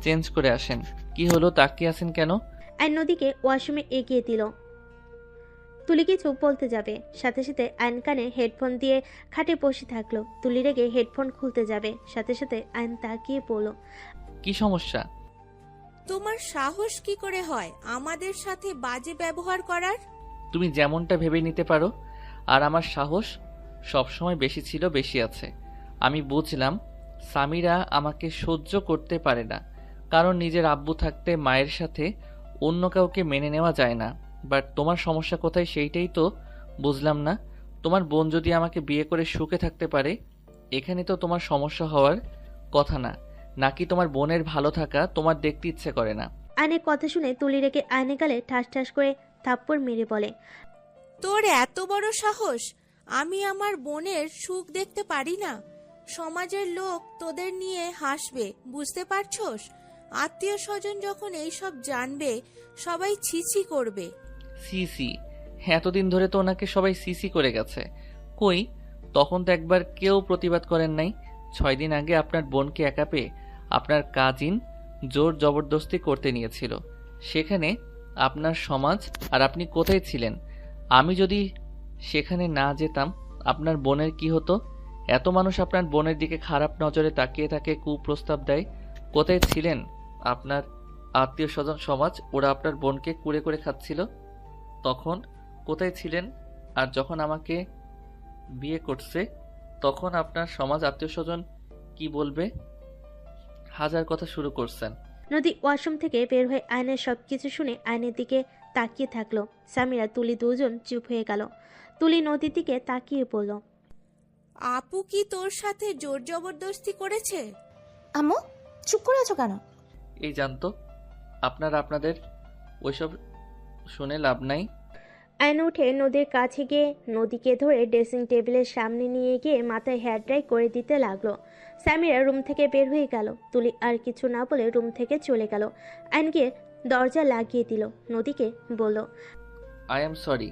চেঞ্জ করে আসেন। কি হলো, তাকিয়ে আছেন কেন? আয়ন নদীকে ওয়াশরুমে এগিয়ে দিল। তুলি কিছু বলতে যাবে, সাথে সাথে আয়ন কানে হেডফোন দিয়ে খাটে বসে থাকলো। তুলি রেগে হেডফোন খুলতে যাবে, সাথে সাথে আয়ন তাকিয়ে বলল, কি সমস্যা? তোমার সাহস কি করে হয় আমাদের সাথে বাজে ব্যবহার করার? তুমি যেমনটা ভেবে নিতে পারো। আর আমার সাহস সবসময় বেশি ছিল, বেশি আছে। আমি বুঝলাম সামিরা আমাকে সহ্য করতে পারে না, কারণ নিজের আব্বু থাকতে মায়ের সাথে অন্য কাউকে মেনে নেওয়া যায় না। বাট তোমার সমস্যা কোথায় সেইটাই তো বুঝলাম না। তোমার বোন যদি আমাকে বিয়ে করে সুখে থাকতে পারে, এখানে তো তোমার সমস্যা হওয়ার কথা না। নাকি তোমার বোনের ভালো থাকা তোমার দেখতে ইচ্ছে করে না? আয়নের কথা শুনে তুলি রেখে আয়নের গালে ঠাস ঠাস করে থাপ্পড় মেরে বলে, তোর এত বড় সাহস! আমি আমার বোনের সুখ দেখতে পারি না? সমাজের লোক তোদের নিয়ে হাসবে, বুঝতে পারছস? আত্মীয় স্বজন যখন এইসব জানবে, সবাই ছিছি করবে। সিসি? এতদিন ধরে তো ওনাকে সবাই সিসি করে গেছে। কই, তখন তো একবার কেউ প্রতিবাদ করেন নাই। 6 দিন আগে আপনার বোনকে একা পেয়ে আপনার কাজিন জোর জবরদস্তি করতে নিয়েছিল। সেখানে আপনার সমাজ আর আপনি কোথায় ছিলেন? আমি যদি সেখানে না যেতাম আপনার বোনের কি হতো? এত মানুষ আপনার বোনের দিকে খারাপ নজরে তাকিয়ে তাকে কুপ্রস্তাব দেয়। কোথায় ছিলেন আপনার আত্মীয় স্বজন সমাজ? ওরা আপনার বোনকে কুড়ে করে খাচ্ছিল। তখন কোথায় ছিলেন? আর যখন আমাকে বিয়ে করছে তখন আপনার সমাজ আত্মীয় স্বজন কি বলবে? হাজার কথা শুরু করছেন। নদী ওয়াশরুম থেকে বের হয়ে আয়নের সবকিছু শুনে আয়নের দিকে তাকিয়ে থাকলো। সামিরা তুলি দুজন চুপ হয়ে গেল। তুলি নদীর দিকে তাকিয়ে বলল, আপু কি তোর সাথে জোর জবরদস্তি করেছে? আম্মু চুপ করে আছো কেন? এই জানতো আপনাদের ওইসব শুনে লাভ নাই। আয়ন উঠে নদীর কাছে গিয়ে নদীকে ধরে ড্রেসিং টেবিলের সামনে নিয়ে গিয়ে মাথায় হেয়ার ড্রাই করে দিতে লাগলো। সামিরা রুম থেকে বের হয়ে গেল। তুলি আর কিছু না বলে রুম থেকে চলে গেল। আয়ন গিয়ে দরজা লাগিয়ে দিল। নদীকে বলল, আই এম সরি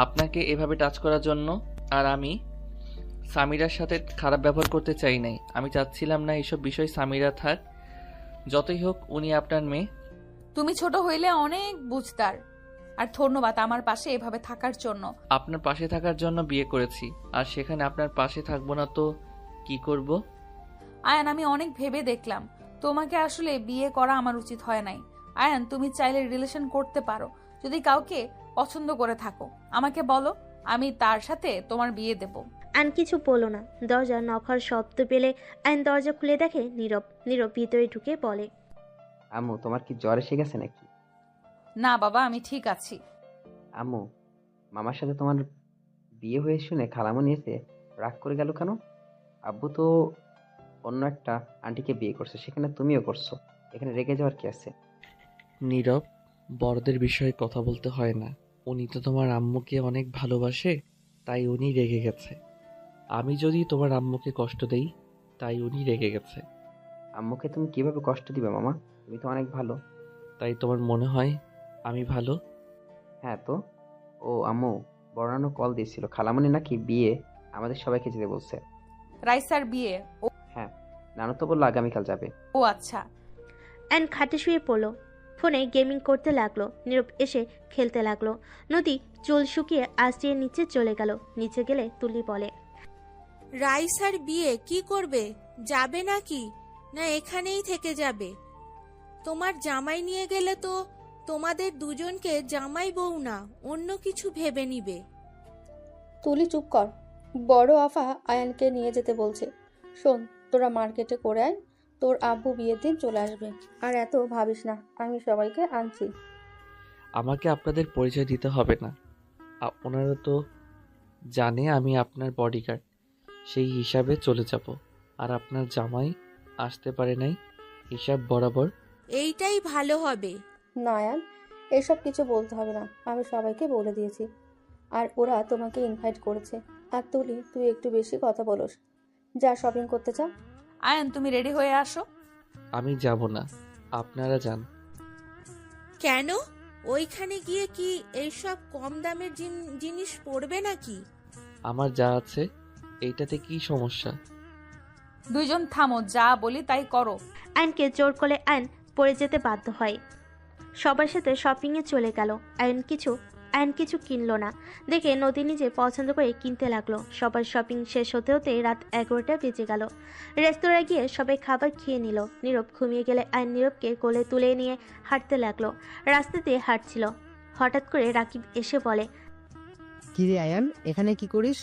আপনাকে এভাবে টাচ করার জন্য। আর আমি সামিরার সাথে খারাপ ব্যবহার করতে চাই নাই। আমি চাচ্ছিলাম না এইসব বিষয় সামিরা থাক। যতই হোক উনি আপনার মেয়ে। তুমি ছোট হইলে অনেক বুঝতার। আর ধন্যবাদ আমার পাশে এভাবে থাকার জন্য। আপনার পাশে থাকার জন্য বিয়ে করেছি, আর সেখানে আপনার পাশে থাকবো না তো কি করব? আয়ান, আমি অনেক ভেবে দেখলাম তোমাকে আসলে বিয়ে করা আমার উচিত হয় নাই। আয়ান, তুমি চাইলে রিলেশন করতে পারো যদি কাউকে পছন্দ করে থাকো। আমাকে বলো, আমি তার সাথে তোমার বিয়ে দেব। আয়ন কিছু বলল না। দরজা নখার শব্দ পেলে আয়ন দরজা খুলে দেখে নীরব। নীরব ভিতরে ঢুকে বলে, আম্মু তোমার কি জ্বর এসে গেছে নাকি? না বাবা, আমি ঠিক আছি। আম্মু, মামার সাথে তোমার বিয়ে হয়ে শুনে খালামণি এসে রাগ করে গেল কেন? আব্বু তো অন্য একটা আন্টিকে বিয়ে করছে, সেখানে তুমিও করছো, এখানে রেগে যাওয়ার কি আছে? নীরব, বড়দের বিষয়ে কথা বলতে হয় না। উনি তো তোমার আম্মুকে অনেক ভালোবাসে, তাই উনি রেগে গেছে। আমি যদি তোমার আম্মুকে কষ্ট দেই, তাই উনি রেগে গেছে। আম্মুকে তুমি কিভাবে কষ্ট দিবে মামা? তুমি তো অনেক ভালো। তাই তোমার মনে হয় আমি ভালো? হ্যাঁ তো। ও আম্মু, বড় কল দিয়েছিল, খালামণি নাকি বিয়ে আমাদের সবাইকে যেতে বলছে। রাইসার বিয়ে? হ্যাঁ, নানু তো বললো আগামীকাল যাবে। ও আচ্ছা। অ্যান্ড খাটে শুয়ে পড়লো। ফোনে গেমিং করতে লাগলো। নীরব এসে খেলতে লাগলো। নদী চুল শুকিয়ে আশ্রিয়ে নিচে চলে গেল। নিচে গেলে তুলি বলে, রাইসার বিয়ে কি করবে? যাবে নাকি, না এখানেই থেকে যাবে? তোমার জামাই নিয়ে গেলে তো তোমাদের দুজনকে জামাই বউ না অন্য কিছু ভেবে নিবে। তুলি চুপ কর। বড় আফা আয়ানকে নিয়ে যেতে বলছে। শোন, তোরা মার্কেটে করে আয়, তোর আব্বু বিয়ের দিন চলে আসবে। আর এত ভাবিস না, আমি সবাইকে আনছি। আমাকে আপনাদের পরিচয় দিতে হবে না। ওনারা তো জানে আমি আপনার বডিগার্ড, সেই হিসাবে চলে যাব। আর আপনার জামাই আসতে পারে নাই, হিসাব বরাবর। এইটাই ভালো হবে। না আয়ান, এসব কিছু বলতে হবে না, আমি সবাইকে বলে দিয়েছি। আর ওরা তোমাকে ইনভাইট করেছে। আর তুলি, তুই একটু বেশি কথা বলোস। যা শপিং করতে চা। আয়ান, তুমি রেডি হয়ে আসো। আমি যাব না, আপনারা যান। কেন? ওইখানে গিয়ে কি এইসব কম দামের জিনিস পড়বে নাকি? আমার যা আছে এইটাতে কি সমস্যা? দুইজন থামো, যা বলি তাই করো। আয়নকে জোর করে আয়ন পড়ে যেতে বাধ্য হয়। সবার সাথে শপিংয়ে চলে গেল। আয়ন কিছু কিনলো না দেখে নদী নিজে পছন্দ করে কিনতে লাগলো। সবার শপিং শেষ হতে হতে রাত 11টা বেজে গেল। রেস্তোরাঁয় গিয়ে সবাই খাবার খেয়ে নিল। নীরব ঘুমিয়ে গেলে আয়ন নীরবকে কোলে তুলে নিয়ে হাঁটতে লাগলো। রাস্তা দিয়ে হাঁটছিল। হঠাৎ করে রাকিব এসে বলে, কিরে আয়ান, এখানে কি করিস?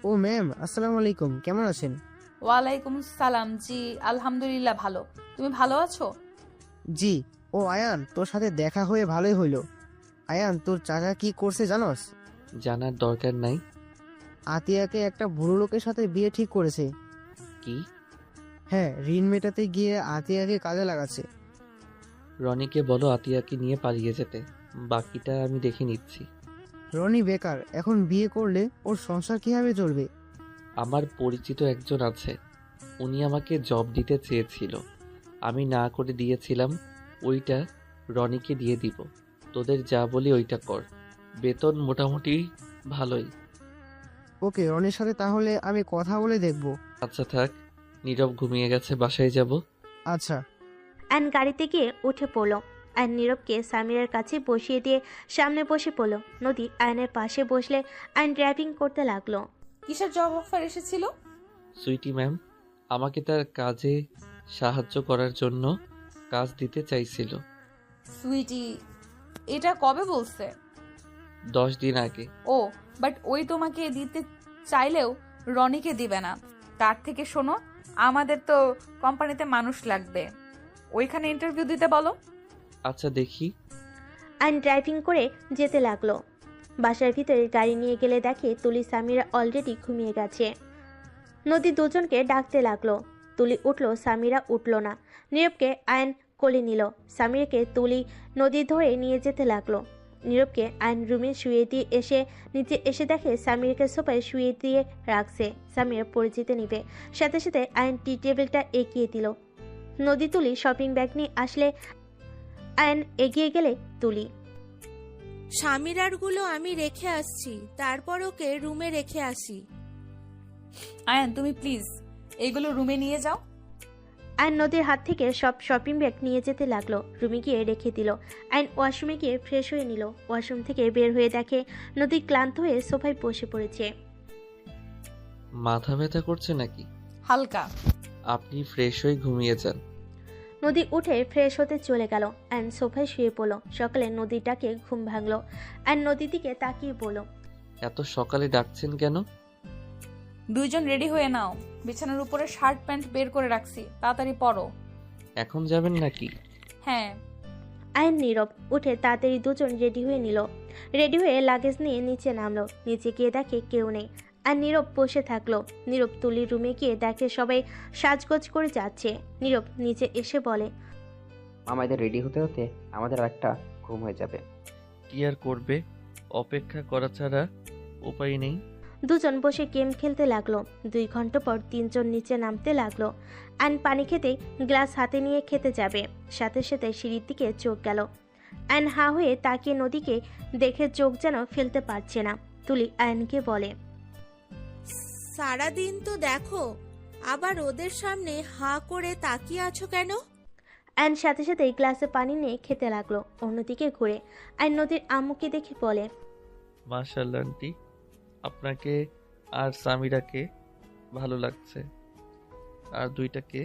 ও ম্যাম, আসসালামু আলাইকুম, কেমন আছেন? ওয়ালাইকুম সালাম। জি আলহামদুলিল্লাহ ভালো। তুমি ভালো আছো? জি। ও আয়ান, তোর সাথে দেখা হয়ে ভালোই হইলো। আয়ান, তোর চাচা কি করছে জানোস? জানার দরকার নাই। আতিয়াকে একটা বুড়ো লোকের সাথে বিয়ে ঠিক করেছে। কি? হ্যাঁ, ঋণ মেটাতে গিয়ে আতিয়াকে কাজে লাগাচ্ছে। রনিকে বলো আতিয়াকে নিয়ে পালিয়ে যেতে, বাকিটা আমি দেখে নিচ্ছি। রনি বেকার, এখন বিয়ে করলে ওর সংসার কিভাবে চলবে? আমার পরিচিত একজন আছে, উনি আমাকে জব দিতে চেয়েছিল, আমি না করে দিয়েছিলাম। ওইটা রনিকে দিয়ে দিব। তোদের যা বলি ওইটা কর, বেতন মোটামুটি ভালোই। ওকে, রনির সাথে তাহলে আমি কথা বলে দেখব। আচ্ছা থাক, নীরব ঘুমিয়ে গেছে, বাসায় যাব। আচ্ছা। আয়ন গাড়িতে গিয়ে উঠে পড়লো। আয়ন নীরবকে সামিরার কাছে বসিয়ে দিয়ে সামনে বসে পড়লো। নদী আয়নের পাশে বসলে আয়ন ড্রাইভিং করতে লাগলো। কিসের জব অফার এসেছিল? সুইটি ম্যাম আমাকে তার কাজে সাহায্য করার জন্য কাজ দিতে চাইছিল। সুইটি, এটা কবে বলছে? 10 দিন আগে। ও, বাট ওই তোমাকে দিতে চাইলেও রনিকে দিবে না। তার থেকে শোনো, আমাদের তো কোম্পানিতে মানুষ লাগবে, ওইখানে ইন্টারভিউ দিতে বলো। আচ্ছা দেখি। আয়ন ড্রাইভিং করে যেতে লাগলো। বাসার ভিতরে গাড়ি নিয়ে গেলে দেখে তুলি সামিরা অলরেডি ঘুমিয়ে গেছে। নদী দুজনকে ডাকতে লাগলো। তুলি উঠলো, সামিরা উঠলো না। নীরবকে আয়ন কোলে নিল। সামিরাকে তুলি নদী ধরে নিয়ে যেতে লাগলো। নীরবকে আয়ন রুমে শুয়ে দিয়ে নিচে এসে দেখে সামিরাকে সোফায় শুয়ে দিয়ে রাখছে। সামিরা পড়ে যেতে নিবে, সাথে সাথে আয়ন টি টেবিলটা এগিয়ে দিল। নদী তুলি শপিং ব্যাগ নিয়ে আসলে আয়ন এগিয়ে গেলে তুলি। স্বামীরারগুলো আমি রেখে আসছি, তারপর ওকে রুমে রেখে আসি। আয়ান, তুমি প্লিজ এগুলো রুমে নিয়ে যাও। আয়ন নদীর হাত থেকে সব শপিং ব্যাগ নিয়ে যেতে লাগলো। রুমে গিয়ে রেখে দিল। আয়ন ওয়াশরুমে গিয়ে ফ্রেশ হয়ে নিল। ওয়াশরুম থেকে বের হয়ে দেখে নদী ক্লান্ত হয়ে সোফায় বসে পড়েছে। মাথা ব্যথা করছে নাকি? হালকা। আপনি ফ্রেশ হয়ে ঘুমিয়ে যান। নদী উঠে ফ্রেশ হতে চলে গেল। আয়ন সোফায় শুয়ে পড়ল। সকালে নদীটাকে ঘুম ভাঙলো। আয়ন নদীর দিকে তাকিয়ে বলল, এত সকালে ডাকছেন কেন? দুইজন রেডি হয়ে নাও, বিছানার উপরে শার্ট প্যান্ট বের করে রাখছি, তাড়াতাড়ি পরো। এখন যাবেন নাকি? হ্যাঁ। আয়ন নীরব উঠে তাড়াতাড়ি দুজন রেডি হয়ে নিল। রেডি হয়ে লাগেজ নিয়ে নিচে নামলো। নিচে গিয়ে দেখে কেউ নেই। আর নীরব বসে থাকলো। নীরব তুলির রুমে গিয়ে দেখে সবাই সাজগোজ করে যাচ্ছে। নীরব নিচে এসে বলে, আমাদের রেডি হতে হতে আমাদের একটা ঘুম হয়ে যাবে। কি আর করবে, অপেক্ষা করা ছাড়া উপায় নেই। দুজন বসে গেম খেলতে লাগলো। 2 ঘন্টা পর তিনজন নিচে নামতে লাগলো। আয়ন পানি খেতে গ্লাস হাতে নিয়ে খেতে যাবে, সাথে সাথে সিঁড়ির দিকে চোখ গেল। আয়ন হা হয়ে তাকিয়ে নদীকে দেখে চোখ যেন ফেলতে পারছে না। তুলি আয়নকে বলে, সারাদিন তো দেখো, আবার ওদের সামনে হা করে তাকিয়ে আছো কেন? আয়ন সাথে সাথে গ্লাসে পানি নিয়ে খেতে লাগলো। অন্যদিকে ঘুরে আয়ন নদীর আম্মুকে দেখে বলে, মাশাআল্লাহ আন্টি, আপনাকে আর সামিরাকে ভালো লাগছে, আর দুইটাকে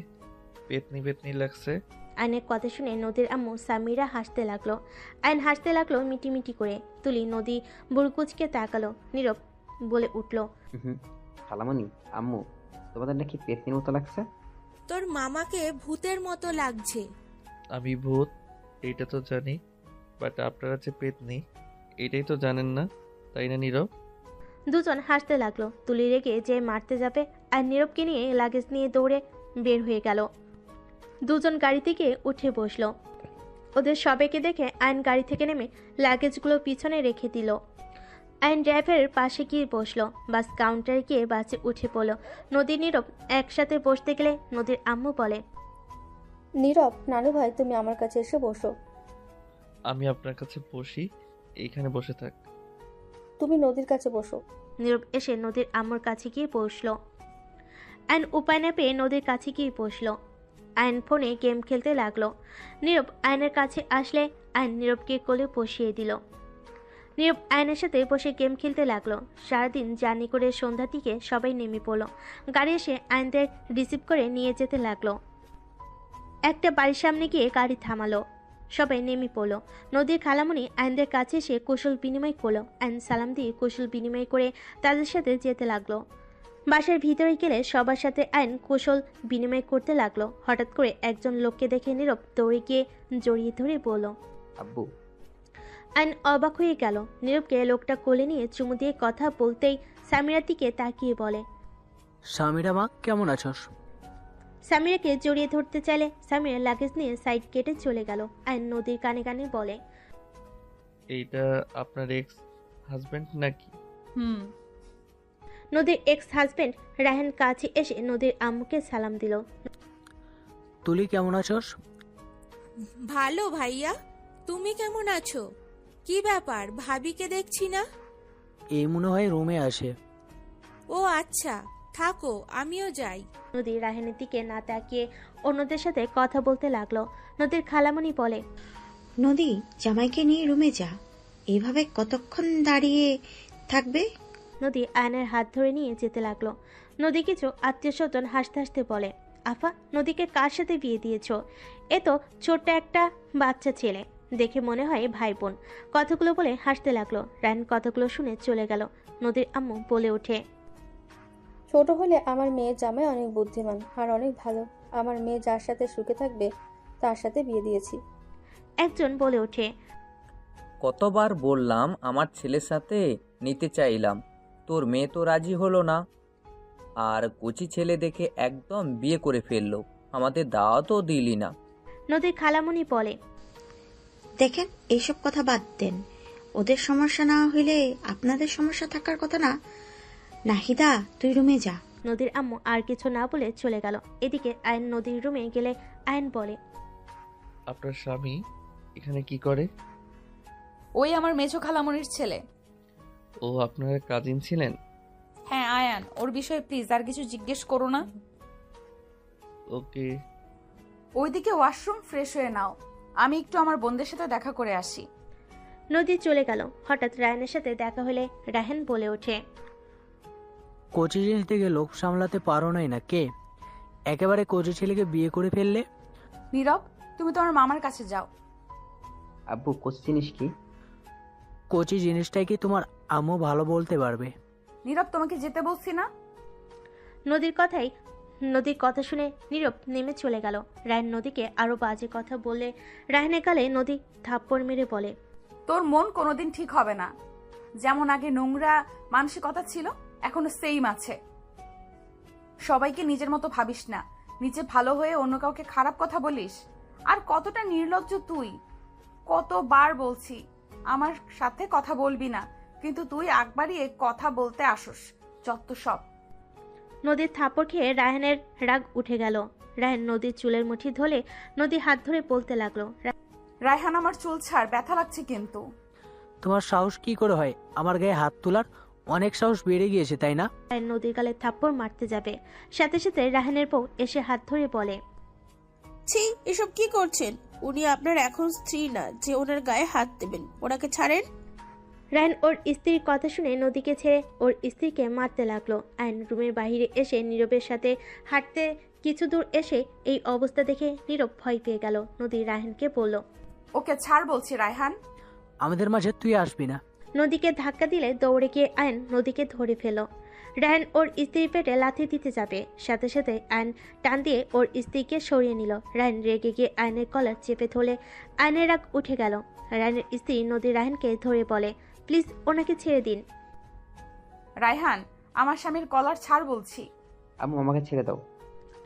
পেতনি পেতনি লাগছে। আয়নের কথা শুনে নদীর আম্মু সামিরা হাসতে লাগলো। আয়ন হাসতে লাগলো মিটিমিটি করে। তুলি নদী বুড়কুচকে তাকালো। নীরব বলে উঠলো, খালামণি, আম্মু, তোমাদের নাকি পেতনির মতো লাগছে? তোর মামাকে ভূতের মতো লাগছে। আমি ভূত এইটা তো জানি, বাট আপনারা যে পেতনি এটাই তো জানেন না, তাই না নীরব? দুজন হাসতে লাগলো। তুলি রেগে যে মারতে যাবে আর নীরবকে নিয়ে লাগেজ নিয়ে দৌড়ে বের হয়ে গেল। দুজন গাড়ি থেকে উঠে বসলো। ওদের সবাইকে দেখে আয়ন গাড়ি থেকে নেমে লাগেজগুলো পিছনে রেখে দিল। আয়ন ড্রাইভারের পাশে গিয়ে বসলো। বাস কাউন্টারে গিয়ে বাসে উঠে পড়লো। নদী নীরব একসাথে বসতে গেলে নদীর আম্মু বলে, নীরব, নানু ভাই তুমি আমার কাছে এসে বসো। আমি আপনার কাছে বসি, এইখানে বসে থাক। তুমি নদীর কাছে বসো। নীরব এসে নদীর আম্মুর কাছে গিয়ে বসলো। আয়ন উপায় না পেয়ে নদীর কাছে গিয়ে বসলো। আয়ন ফোনে গেম খেলতে লাগলো। নীরব আয়নের কাছে আসলে আয়ন নীরবকে কোলে বসিয়ে দিল। নীরব আয়নের সাথে বসে গেম খেলতে লাগলো। সারাদিন জার্নি করে সন্ধ্যার দিকে সবাই নেমে পড়লো। গাড়ি এসে আয়নদের রিসিভ করে নিয়ে যেতে লাগলো। একটা বাড়ির সামনে গিয়ে গাড়ি থামালো। সবাই নেমে পড়লো। নদীর খালামণি আয়নদের কাছে এসে কুশল বিনিময় করলো। আয়ন সালাম দিয়ে কুশল বিনিময় করে তাদের সাথে যেতে লাগলো। বাসার ভিতরে গেলে সবার সাথে আয়ন কুশল বিনিময় করতে লাগলো। হঠাৎ করে একজন লোককে দেখে নীরব দৌড়ে গিয়ে জড়িয়ে ধরে বলল, আব্বু। আয়ন অবাক হয়ে গেল। নীরবকে লোকটা কোলে নিয়ে চুমু দিয়ে কথা বলতেই সামিরার দিকে তাকিয়ে বলে, সামিরা মা, কেমন আছস? সামিরাকে জড়িয়ে ধরতে চাইলে সামিরা লাগেজ নিয়ে সাইড কেটে চলে গেল। আয়ন নদীর কানে কানে বলে, এইটা আপনার এক্স হাজবেন্ড নাকি? হুম। নদীর এক্স হাজবেন্ড রায়হান কাছে এসে নদীর আম্মুকে সালাম দিল। তুলি কেমন আছোস? ভালো ভাইয়া, তুমি কেমন আছো? কি ব্যাপার, ভাবিকে দেখছি না? এই মনে হয় রুমে আসে। ও আচ্ছা, থাকো, আমিও যাই। নদী রায়হানের দিকে না তাকিয়ে অন্যদের সাথে কথা বলতে লাগলো। নদীর খালামণি বলে, নদী, জামাইকে নিয়ে রুমে যা। এভাবে কতক্ষণ দাঁড়িয়ে থাকবে? নদী আয়নের হাত ধরে নিয়ে যেতে লাগলো। নদী কিছু আত্মীয় স্বজন হাসতে হাসতে বলে, আফা, নদীকে কার সাথে বিয়ে দিয়েছো? এ তো ছোট্ট একটা বাচ্চা ছেলে, দেখে মনে হয় ভাই বোন। কথাগুলো বলে হাসতে লাগলো। রায়হান কথাগুলো শুনে চলে গেল। নদীর আম্মু বলে ওঠে, ছোট হলে আমার মেয়ের জামাই অনেক বুদ্ধিমান আর অনেক ভালো। আমার মেয়ে যার সাথে সুখে থাকবে তার সাথে বিয়ে দিয়েছি। একজন বলে ওঠে, কতবার বললাম আমার ছেলের সাথে নিতে চাইলাম, তোর মেয়ে তো রাজি হলো না। আর কচি ছেলে দেখে একদম বিয়ে করে ফেললো, আমাদের দাওয়াতও দিলি না। নদীর খালামণি বলে, দেখেন, এইসব কথা বাদ দেন। ওদের সমস্যা না হইলে আপনাদের সমস্যা থাকার কথা না। নাহিদা, তুই রুমে যা। নদীর আম্মু আর কিছু না বলে চলে গেল। এদিকে আয়ন নদীর রুমে গেলে আয়ন বলে, আপনার স্বামী এখানে কি করে? ওই আমার মেছো খালামণির ছেলে। ও আপনার কাজিন ছিলেন? হ্যাঁ আয়ান, ওর বিষয়ে প্লিজ আর কিছু জিজ্ঞেস করো না। ওকে। ওইদিকে ওয়াশরুম ফ্রেশ হয়ে নাও, আমি একটু আমার বোনদের সাথে দেখা করে আসি। নদী চলে গেল। হঠাৎ রায়হানের সাথে দেখা হলে রায়হান বলে ওঠে, কোচি জিনিস থেকে লোক সামলাতে পারো নাই না কে? একেবারে কোচি ছেলেকে বিয়ে করে ফেললে। নীরব, তুমি তোমার মামার কাছে যাও। আব্বু, কোচ জিনিস কি? কোচি জিনিসটাই কি তোমার আম্মু ভালো বলতে পারবে। নীরব, তোমাকে যেতে বলছি না? নদীর কথা শুনে নীরব নেমে চলে গেল। রায়হান নদীকে আরো বাজে কথা বলে রায়হানের গালে নদী থাপ্পড় মেরে বলে, তোর মন কোনোদিন ঠিক হবে না। যেমন আগে নোংরা মানসিকতা ছিল, এখনো সেইম আছে। সবাইকে নিজের মতো ভাবিস না, নিজে ভালো হয়ে অন্য কাউকে খারাপ কথা বলিস। আর কতটা নির্লজ্জ তুই! কতবার বলছি আমার সাথে কথা বলবি না, কিন্তু তুই একবারই কথা বলতে আসস। যত সব। নদীর থাপ্পড় খেয়ে রায়হানের রাগ উঠে গেল। রায়হান নদীর চুলের মুঠি ধরে নদী হাত ধরে বলতে লাগলো, রায়হান, আমার চুল ছাড়, ব্যথা লাগছে কিন্তু। তোমার সাহস কি করে হয় আমার গায়ে হাত তোলার? অনেক সাহস বেড়ে গিয়েছে, তাই না? রায়হান নদীর গালে থাপ্পড় মারতে যাবে, সাথে সাথে রায়হানের বউ এসে হাত ধরে বলে, ছি, এসব কি করছেন? উনি আপনার এখন স্ত্রী না যে ওনার গায়ে হাত দেবেন। ওনাকে ছাড়েন। রায়হান ওর স্ত্রীর কথা শুনে নদীকে ছেড়ে ওর স্ত্রীকে মারতে লাগলো। আয়ন রুমের বাইরে এসে নীরবের সাথে হাঁটতে কিছু দূর এসে এই অবস্থা দেখে নীরব ভয় পেয়ে গেল। নদী রায়হানকে বলল, ওকে ছাড় বলছি রায়হান। আমাদের মাঝে তুই আসবি না। নদীকে ধাক্কা দিলে দৌড়ে গিয়ে আয়ন নদীকে ধরে ফেল। রায়হান ওর স্ত্রীর পেটে লাথি দিতে যাবে, সাথে সাথে আয়ন টান দিয়ে ওর স্ত্রীকে সরিয়ে নিল। রায়হান রেগে গিয়ে আয়নের কলার চেপে ধরলে আয়নের রাগ উঠে গেল। রায়হানের স্ত্রী নদী রায়হানকে ধরে বলে, প্লিজ ওনাকে ছেড়ে দিন। রায়হান, আমার স্বামীর কলার ছাড় বলছি। আম্মু, আমাকে ছেড়ে দাও।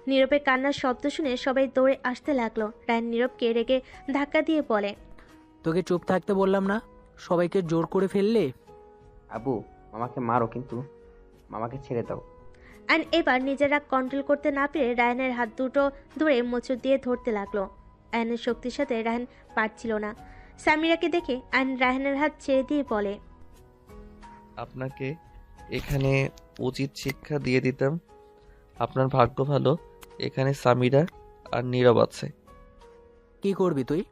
নীরবের কান্নার শব্দ শুনে সবাই দৌড়ে আসতে লাগলো। রায়হান নীরবকে রেগে ধাক্কা দিয়ে বলে, তোকে চুপ থাকতে বললাম না? সবাইকে জোর করে ফেললে। আব্বু, মামাকে মারো, কিন্তু মামাকে ছেড়ে দাও। আয়ন এবার নিজের রাগ কন্ট্রোল করতে না পেরে রায়হানের হাত দুটো ধরে মোচড় দিয়ে ধরতে লাগলো। আয়নের শক্তির সাথে রায়হান পারছিল না। সামিরাকে দেখে আয়ন রায়হানের হাত ছেড়ে দিয়ে বলে, আপনাকে এখানে উচিত শিক্ষা দিয়ে দিতাম। আপনার ভাগ্য ভালো, এখানে সামিরা আর নীরব আছে। কি করবি তুই?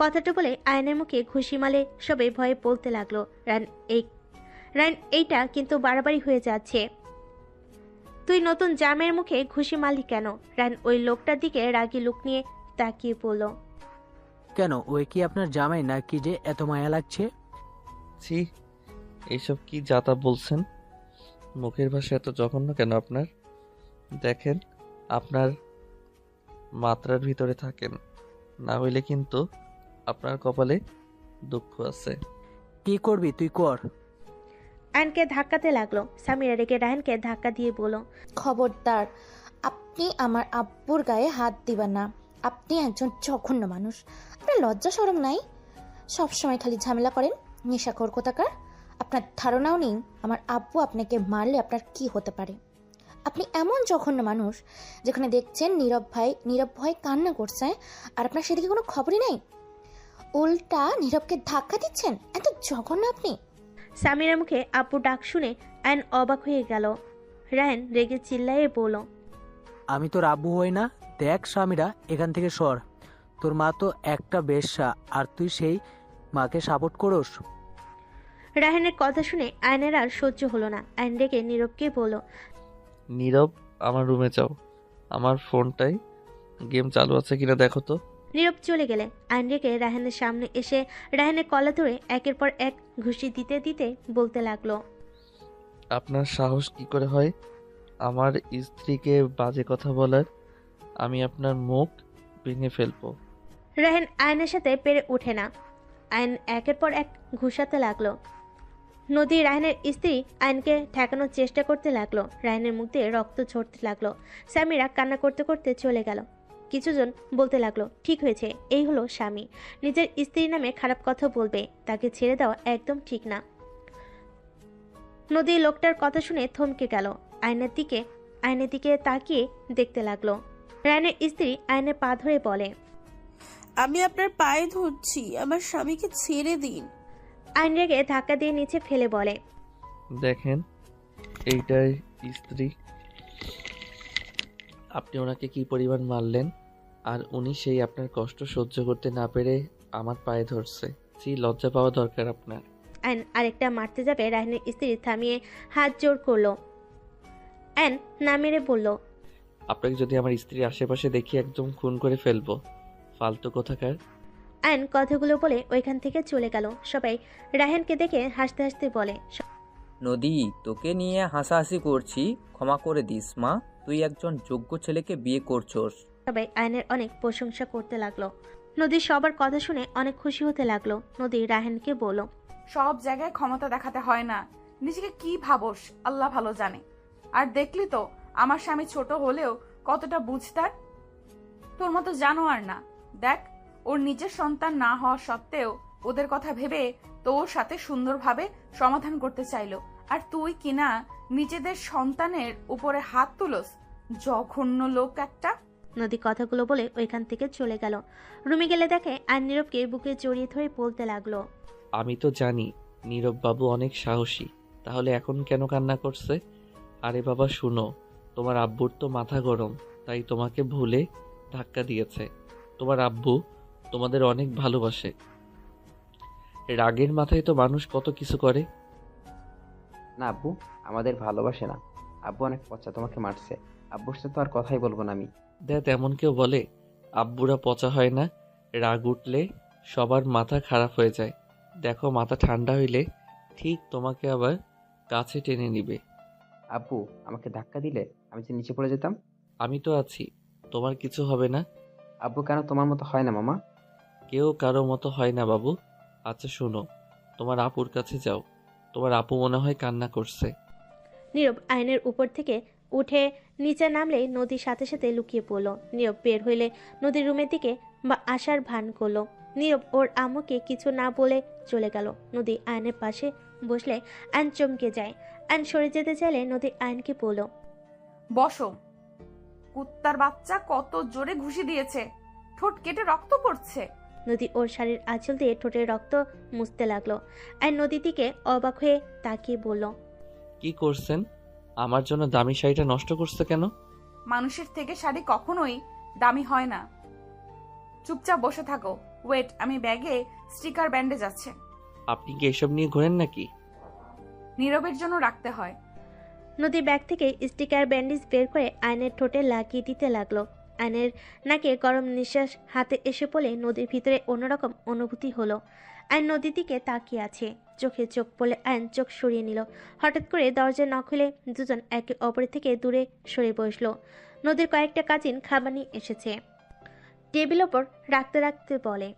কথাটা বলে আয়নের মুখে ঘুষি মালে সবাই ভয়ে বলতে লাগলো, রায়হান এইটা কিন্তু বাড়াবাড়ি হয়ে যাচ্ছে। তুই নতুন জামের মুখে ঘুষি মারলি কেন? রায়হান ওই লোকটার দিকে রাগী লুক নিয়ে তাকিয়ে পড়ল। কেন, ওই কি আপনার জামাই নাকি যে এত মায়া লাগছে? ছি, এইসব কি যাতা বলছেন? মুখের ভাষা এত জঘন্য কেন আপনার? দেখেন, আপনার মাত্রার ভিতরে থাকেন, না হইলে কিন্তু আপনার কপালে দুঃখ আছে। কি করবি তুই কর। আয়নকে ধাক্কাতে লাগলো। সামিরা রেগে রায়হানকে ধাক্কা দিয়ে বলল, খবরদার আপনি আমার আব্বুর গায়ে হাত দিবেন না। আপনি একজন জঘন্য মানুষ। আপনার লজ্জা শরম নাই? সবসময় খালি ঝামেলা করেন, নেশাখোর কোথাকার। আপনার ধারণাও নেই আমার আব্বু আপনাকে মারলে আপনার কি হতে পারে। আপনি এমন জঘন্য মানুষ, যেখানে দেখছেন নীরব ভয় কান্না করছে আর আপনার সেদিকে কোনো খবরই নেই, উল্টা নীরবকে ধাক্কা দিচ্ছেন। এত জঘন্য আপনি। সামিরার মুখে আব্বু ডাক শুনে আয়ন অবাক হয়ে গেল। রায়ন রেগে চিল্লাইয়ে বলল, আমি তোর আব্বু হই না? দেখ স্বামীরা, এখান থেকে সর। তোর মা তো একটা বেশ্যা, আর তুই সেই মাকে সাপোর্ট করস? রায়নের কথা শুনে আয়নের আর সহ্য হলো না। আয়ন রেগে নীরবকে বলল, নীরব, আমার রুমে যাও। আমার ফোনটায় গেম চালু আছে কিনা দেখো তো। নীরব চলে গেলে আয়ন রেগে রায়হানের সামনে এসে রায়হানের কলা ধরে একের পর এক ঘুষি দিতে দিতে বলতে লাগলো, আপনার সাহস কি করে হয় আমার স্ত্রীকে বাজে কথা বলার? আমি আপনার মুখ ভেঙে ফেলবো। রায়হান আয়নের সাথে পেরে ওঠে না। আয়ন একের পর এক ঘুষাতে লাগলো। নদী রায়হানের স্ত্রী আয়নকে ঠেকানোর চেষ্টা করতে লাগলো। রায়হানের মুখ দিয়ে রক্ত ঝরতে লাগলো। সামিরা কান্না করতে করতে চলে গেল। কিছুজন বলতে লাগলো, ঠিক হয়েছে, এই হলো স্বামী, নিজের স্ত্রীর নামে খারাপ কথা বলবে, তাকে ছেড়ে দেওয়া একদম ঠিক না। নদী লোকটার কথা শুনে থমকে গেল। আয়নের দিকে তাকিয়ে দেখতে লাগলো। রায়নের স্ত্রী আয়নের পা ধরে বলে, আমি আপনার পায়ে ধরছি, আমার স্বামীকে ছেড়ে দিন। আয়ন রেগে ধাক্কা দিয়ে নিচে ফেলে বলে, দেখেন, এইটাই স্ত্রী। আপনি ওনাকে কি পরিমাণ মারলেন, আর উনি সেই আপনার কষ্ট সহ্য করতে না পেরে আমার পায়ে ধরছে। সেই লজ্জা পাওয়া দরকার আপনার। আয়ন আরেকটা মারতে যাবে, রায়নের স্ত্রী থামিয়ে হাত জোর করলো। আয়ন না মেরে বলল, আপনাকে যদি আমার স্ত্রীর আশেপাশে দেখি একদম খুন করে ফেলবো, ফালতু কোথাকার। আয়ন কথাগুলো বলে ওইখান থেকে চলে গেল। সবাই রায়হানকে দেখে হাসতে হাসতে বলে, নদী, তোকে নিয়ে হাসাহাসি করছি, ক্ষমা করে দিস মা। তুই একজন যোগ্য ছেলেকে বিয়ে করছস। সবাই আয়নের অনেক প্রশংসা করতে লাগলো। নদী সবার কথা শুনে অনেক খুশি হতে লাগলো। নদী রায়হানকে বলল, সব জায়গায় ক্ষমতা দেখাতে হয় না, নিজেকে কি ভাবোস আল্লাহ ভালো জানে। আর দেখলি তো আমার স্বামী ছোট হলেও কতটা বুঝতার। তোর মতো জানোয়ার না। দেখ, ওর নিজের সন্তান না হওয়া সত্ত্বেও ওদের কথা ভেবে তোর সাথে সুন্দরভাবে সমাধান করতে চাইলো, আর তুই কিনা নিজেদের সন্তানের উপরে হাত তুলস। জঘন্য লোক একটা। নদী কথাগুলো বলে ওইখান থেকে চলে গেল। রুমে গেলে দেখে আর নীরবকে বুকে জড়িয়ে ধরে বলতে লাগলো, আমি তো জানি নীরব বাবু অনেক সাহসী, তাহলে এখন কেন কান্না করছে? আরে বাবা শুনো, তোমার আব্বুর তো মাথা গরম, তাই তোমাকে ভুলে ধাক্কা দিয়েছে। তোমার আব্বু তোমাদের অনেক ভালোবাসে। রাগের মাথায় তো মানুষ কত কিছু করে। না আব্বু আমাদের ভালোবাসে না, আব্বু অনেক পচা, তোমাকে মারছে। আব্বুর সাথে তো আর কথাই বলবো না আমি। দেখ, এমন কেউ বলে আব্বুরা পচা হয় না? রাগ উঠলে সবার মাথা খারাপ হয়ে যায়। দেখো, মাথা ঠান্ডা হইলে ঠিক তোমাকে আবার কাছে টেনে নিবে। আব্বু আমাকে ধাক্কা দিলে আমি যে নিচে পড়ে যেতাম। আমি তো আছি, তোমার কিছু হবে না। আব্বু কেন তোমার মতো হয় না মামা? কেউ কারো মতো হয় না বাবু। আচ্ছা শোনো, তোমার আপুর কাছে যাও, তোমার আপু মনে হয় কান্না করছে। নীরব আয়নের উপর থেকে উঠে নিচে নামলে নদীর সাথে সাথে লুকিয়ে পড়ল। নীরব বের হইলে নদীর রুমের দিকে বা আসার ভান করলো। নীরব ওর আম্মুকে কিছু না বলে চলে গেল। নদী আয়নের পাশে বসলে আয়ন চমকে যায়। আয়ন সরে যেতে চাইলে নদী আয়নকে বলল, বসো। কুত্তার বাচ্চা কত জোরে ঘুষি দিয়েছে, ঠোঁট কেটে রক্ত পড়ছে। নদী ওর শাড়ির আঁচল দিয়ে ঠোঁটের রক্ত মুছতে লাগলো। আয়ন নদীর দিকে অবাক হয়ে তাকিয়ে বলল, কি করছেন? আমার জন্য দামি শাড়িটা নষ্ট করছে কেন? মানুষের থেকে শাড়ি কখনোই দামি হয় না। চুপচাপ বসে থাকো। ওয়েট, আমি ব্যাগে স্টিকার ব্যান্ডেজ আছে। আপনি কি এসব নিয়ে ঘোরেন নাকি? নীরবের জন্য রাখতে হয়। নদী ব্যাগ থেকে স্টিকার ব্যান্ডেজ বের করে আয়নের ঠোঁটে লাগিয়ে দিতে লাগলো। আয়নের নাকে গরম নিঃশ্বাস হাতে এসে পড়লে নদীর ভিতরে অন্যরকম অনুভূতি হলো। আয়ন নদীর দিকে তাকিয়ে আছে। চোখে চোখ পড়লে আয়ন চোখ সরিয়ে নিল। হঠাৎ করে দরজা নক হলে দুজন একে অপরের থেকে দূরে সরে বসলো। নদীর কয়েকটা কাজিন খাবার নিয়ে এসেছে। টেবিল ওপর রাখতে রাখতে বলে,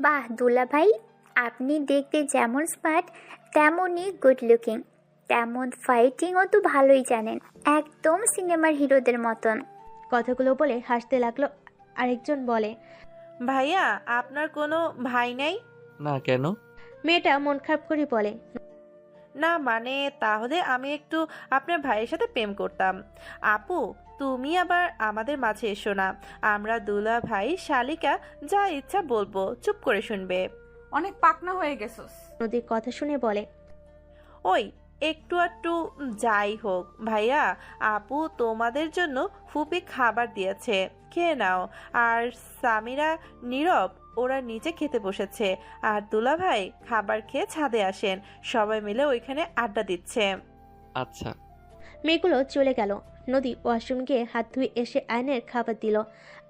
বাহ দুলা ভাই, আপনি দেখতে যেমন স্মার্ট তেমনই গুড লুকিং। তেমন ফাইটিংও তো ভালোই জানেন, একদম সিনেমার হিরোদের মতন। কথাগুলো বলে হাসতে লাগলো। আরেকজন বলে, ভাইয়া আপনার কোনো ভাই নাই? না, কেন? মেয়েটা মন খারাপ করে বলে, না মানে তাহলে আমি একটু আপনার ভাইয়ের সাথে প্রেম করতাম। আপু তুমি আবার আমাদের মাঝে এসো না, আমরা দুলা ভাই শালিকা যা ইচ্ছা বলবো চুপ করে শুনবে। অনেক পাকনা হয়ে গেছস। নদীর কথা শুনে বলে, ওই একটু একটু যাই হোক ভাইয়া, আপু তোমাদের জন্য ফুপি খাবার দিয়েছে, খেয়ে নাও। আর সামিরা, নীরব ওরা নিচে খেতে বসেছে, আর দুলা ভাই খাবার খেয়ে ছাদে আসেন, সবাই মিলে ওইখানে আড্ডা দিচ্ছে। আচ্ছা। মেয়েগুলো চলে গেল। নদী ওয়াশরুম গিয়ে হাত ধুয়ে এসে আয়নের খাবার দিল।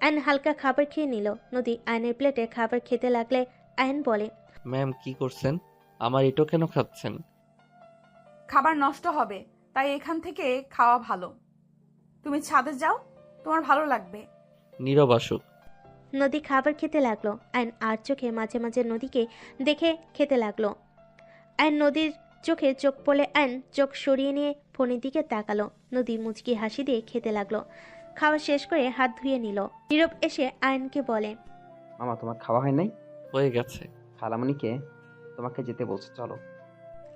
আয়ন হালকা খাবার খেয়ে নিল। নদী আয়নের প্লেটে খাবার খেতে লাগলে আয়ন বলে, ম্যাম কি করছেন? আমার এটো কেন খাচ্ছেন? খাবার নষ্ট হবে, তাই এখান থেকে খাওয়া ভালো। তুমি ছাদে যাও, তোমার ভালো লাগবে। নীরব আসুক। নদী খাবার খেতে লাগলো। আয়ন আর চোখে মাঝে মাঝে নদীকে দেখে খেতে লাগলো। আয়ন নদীর চোখে চোখ পড়লে আয়ন চোখ সরিয়ে নিয়ে ফোনের দিকে তাকালো। নদী মুচকি হাসি দিয়ে খেতে লাগলো। খাওয়া শেষ করে হাত ধুয়ে নিল। নীরব এসে আয়নকে বলে, মামা তোমার খাওয়া হয় নাই? হয়ে গেছে। খালামণিকে তোমাকে যেতে বলছে, চলো।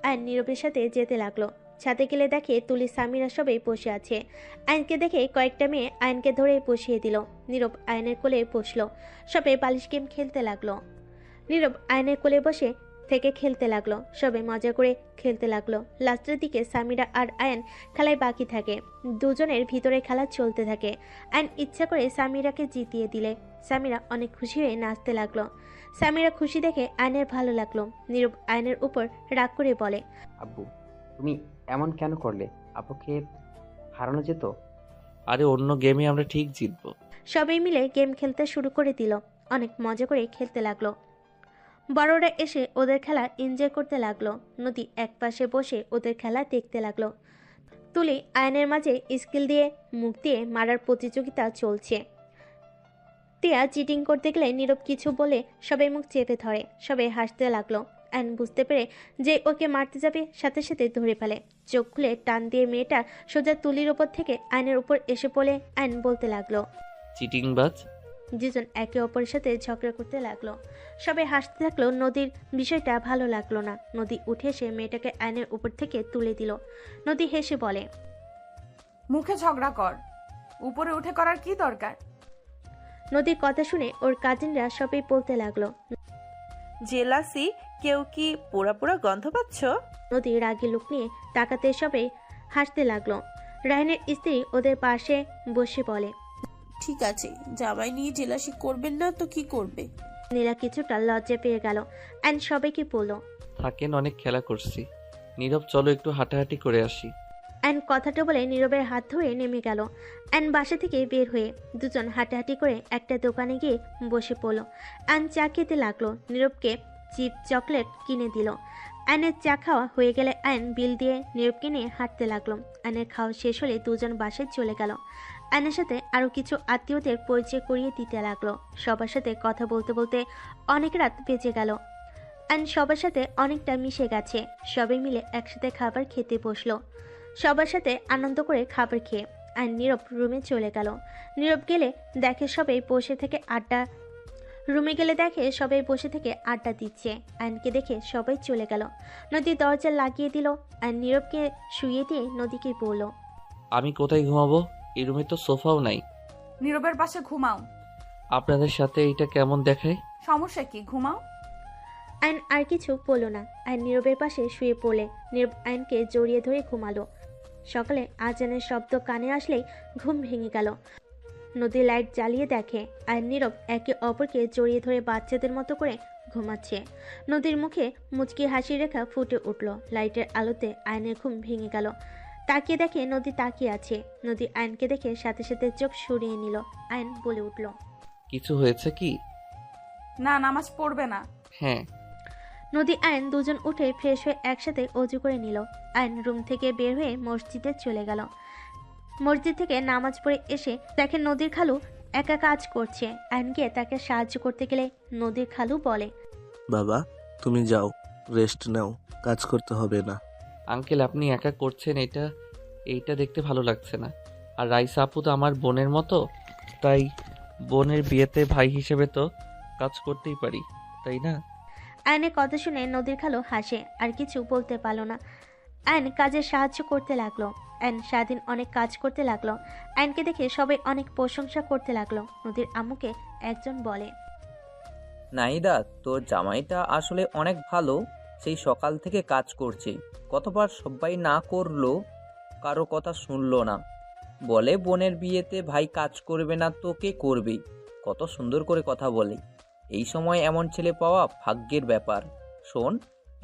আয়ন নীরবের সাথে যেতে লাগলো। ছাদে গেলে দেখে তুলি, সামিরা সবাই বসে আছে। আয়নকে দেখে কয়েকটা মেয়ে আয়নকে ধরে বসিয়ে দিল। নীরব আয়নের কোলে বসলো। সবাই বালিশ গেম খেলতে লাগলো। নীরব আয়নের কোলে বসে থেকে খেলতে লাগলো। সবাই মজা করে খেলতে লাগলো। লাস্টের দিকে সামিরা আর আয়ন খেলায় বাকি থাকে। দুজনের ভিতরে খেলা চলতে থাকে। আয়ন ইচ্ছা করে সামিরাকে জিতিয়ে দিলে সামিরা অনেক খুশি হয়ে নাচতে লাগলো। সামিরা খুশি দেখে আয়নের ভালো লাগলো। নীরব আয়নের উপর রাগ করে বলে, আব্বু তুমি এমন কেন করলে? আপুকে হারানো যেত। আরে অন্য গেমে আমরা ঠিক জিতবো। সবাই মিলে গেম খেলতে শুরু করে দিল। অনেক মজা করে খেলতে লাগলো। বড়রা এসে ওদের খেলা এনজয় করতে লাগলো। নদী একপাশে বসে ওদের খেলা দেখতে লাগলো। তুলি আয়নের মাঝে স্কিল দিয়ে মুখ দিয়ে মারার প্রতিযোগিতা চলছে। টিয়া চিটিং করতে গেলে নীরব কিছু বলে সবাই মুখ চেপে ধরে। সবাই হাসতে লাগলো। আয়ন বুঝতে পেরে যে ওকে মারতে যাবে সাথে সাথে ধরে ফেলে। চোখ খুলে টান দিয়ে মেয়েটা সোজা তুলির ওপর থেকে আয়নের উপর এসে পড়ে আয়ন বলতে লাগলো, চিটিংবাজ। দুজন একে অপরের সাথে ঝগড়া করতে লাগলো। সবাই হাসতে থাকলো। নদীর বিষয়টা ভালো লাগলো না। নদী উঠে এসে মেয়েটাকে আয়নের উপর থেকে তুলে দিল। নদী হেসে বলে, মুখে ঝগড়া কর, উপরে উঠে করার কি দরকার? নদীর কথা শুনে ওর কাজিনরা সবাই বলতে লাগলো, জেলাসি, কেউ কি পোড়া পোড়া গন্ধ পাচ্ছ? নদী রাগী লুক নিয়ে তাকাতে সবাই হাসতে লাগলো। রায়নের স্ত্রী ওদের পাশে বসে বলে, ঠিক আছে, জামাই নিয়ে জেলাসি করবেন না তো কি করবে? নীলা কিছুটা লজ্জা পেয়ে গেল। অ্যান্ড সবাইকে বলল, থাকেন, অনেক খেলা করছি। নীরব চলো একটু হাঁটাহাঁটি করে আসি। অ্যান্ড কথাটা বলে নীরবের হাত ধরে নেমে গেল। অ্যান্ড বাসা থেকে বের হয়ে দুজন হাঁটাহাঁটি করে একটা দোকানে গিয়ে বসে পড়লো। অ্যান্ড চা খেতে লাগলো। নীরবকে চিপ চকলেট কিনে দিল। অ্যানের চা খাওয়া হয়ে গেলে অ্যান বিল দিয়ে নীরবকে নিয়ে হাঁটতে লাগলো। অ্যানের খাওয়া শেষ হলে দুজন বাসায় চলে গেল। অ্যানের সাথে আরও কিছু আত্মীয়দের পরিচয় করিয়ে দিতে লাগলো। সবার সাথে কথা বলতে বলতে অনেক রাত বেজে গেল। অ্যান সবার সাথে অনেকটা মিশে গেছে। সবাই মিলে একসাথে খাবার খেতে বসলো। সবার সাথে আনন্দ করে খাবার খেয়ে আর নীরব রুমে চলে গেল। নীরব গেলে দেখে সবাই বসে থেকে আড্ডা দিচ্ছে। আয়নকে দেখে সবাই চলে গেল। নদী দরজা লাগিয়ে দিল আর নীরবকে শুইয়ে দিয়ে নদীকে বলল, আমি কোথায় ঘুমাবো? এই রুমে তো সোফাও নাই। নীরবের পাশে ঘুমাও। আপনাদের সাথে এইটা কেমন দেখায়? সমস্যা কি, ঘুমাও। আয়ন আর কিছু বলল না। আয়ন নীরবের পাশে শুয়ে পড়লে নীরব আয়নকে জড়িয়ে ধরে ঘুমালো। সকালে আজানের শব্দ কানে আসলেই ঘুম ভেঙে গেল। নদী লাইট জ্বালিয়ে দেখে আর নীরব একে অপরকে জড়িয়ে ধরে বাচ্চাদের মতো করে ঘুমাচ্ছে। নদীর মুখে মুচকি হাসি রেখা ফুটে উঠল। লাইটের আলোতে আয়নের ঘুম ভেঙে গেল। তাকিয়ে দেখে নদী তাকিয়ে আছে। নদী আয়নকে দেখে সাথে সাথে চোখ সরিয়ে নিল। আয়ন বলে উঠল, কিছু হয়েছে কি? না, নামাজ পড়বে না। হ্যাঁ। নদী আয়ন দুজন উঠে ফ্রেশ হয়ে একসাথে অজু করে নিল। আয়ন রুম থেকে বের হয়ে মসজিদে চলে গেল। মসজিদ থেকে নামাজ পড়ে এসে দেখে নদীর খালু একা কাজ করছে। আয়ন গিয়ে তাকে সাহায্য করতে গেলে নদীর খালু বলে, বাবা তুমি যাও, রেস্ট নাও, কাজ করতে হবে না। আঙ্কেল আপনি একা করছেন এইটা দেখতে ভালো লাগছে না। আর রাইসা আপু তো আমার বোনের মতো, তাই বোনের বিয়েতে ভাই হিসেবে তো কাজ করতেই পারি, তাই না? আয়নের কথা শুনে নদীর খালু হাসে, আর কিছু বলতে পারল না। আয়ন কাজে সাহায্য করতে লাগলো। আয়ন সারাদিন অনেক কাজ করতে লাগলো। আয়নকে দেখে সবাই অনেক প্রশংসা করতে লাগলো। নদীর আম্মুকে একজন বলে, নাহিদা, তোর জামাইটা আসলে অনেক ভালো। সেই সকাল থেকে কাজ করছে। কতবার সবাই না করলো, কারো কথা শুনলো না। বলে বোনের বিয়েতে ভাই কাজ করবে না তো কে করবে। কত সুন্দর করে কথা বলে। এই সময় এমন ছেলে পাওয়া ভাগ্যের ব্যাপার। শোন,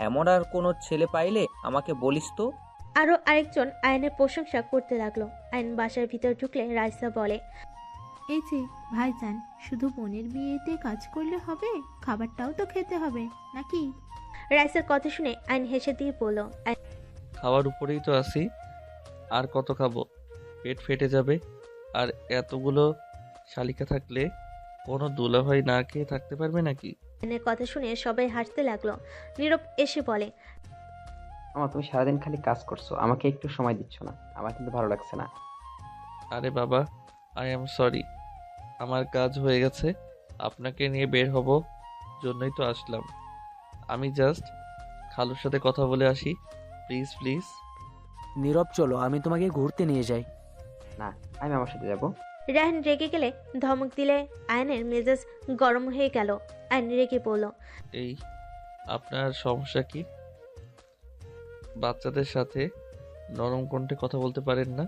এমন আর কোনো ছেলে পাইলে আমাকে বলিস তো। আরো আরেকজন আয়নের প্রশংসা করতে লাগলো। আয়ন বাসার ভিতর ঢুকলে রাইসা বলে, এই যে ভাইজান, শুধু বোনের বিয়েতে কাজ করলে হবে? খাবারটাও তো খেতে হবে নাকি? রাইসার কথা শুনে আয়ন হেসে দিয়ে বলল, খাওয়ার উপরেই তো আছি, আর কত খাবো? পেট ফেটে যাবে। আর এতগুলো শালিকা থাকলে কোনো দুলাভাই না খেয়ে থাকতে পারবে নাকি? আয়নের কথা শুনে সবাই হাসতে লাগলো। নীরব এসে বলে, আমার তুমি সারাদিন খালি কাজ করছো, আমাকে একটু সময় দিচ্ছ না। আমার কিন্তু ভালো লাগছে না। আরে বাবা, আই এম সরি, আমার কাজ হয়ে গেছে। আপনাকে নিয়ে বের হব জন্যই তো আসলাম। আমি জাস্ট খালুর সাথে কথা বলে আসি, প্লিজ প্লিজ। নীরব, চলো আমি তোমাকে ঘুরতে নিয়ে যাই। না, আমি আমার সাথে যাবো। রায়হান রেগে গেলে ধমক দিলে আয়নের মেজাজ গরম হয়ে গেল। আয়ন রেগে বলল, এই আপনার সমস্যা কি? বাচ্চাদের সাথে নরম কণ্ঠে কথা বলতে পারেন না?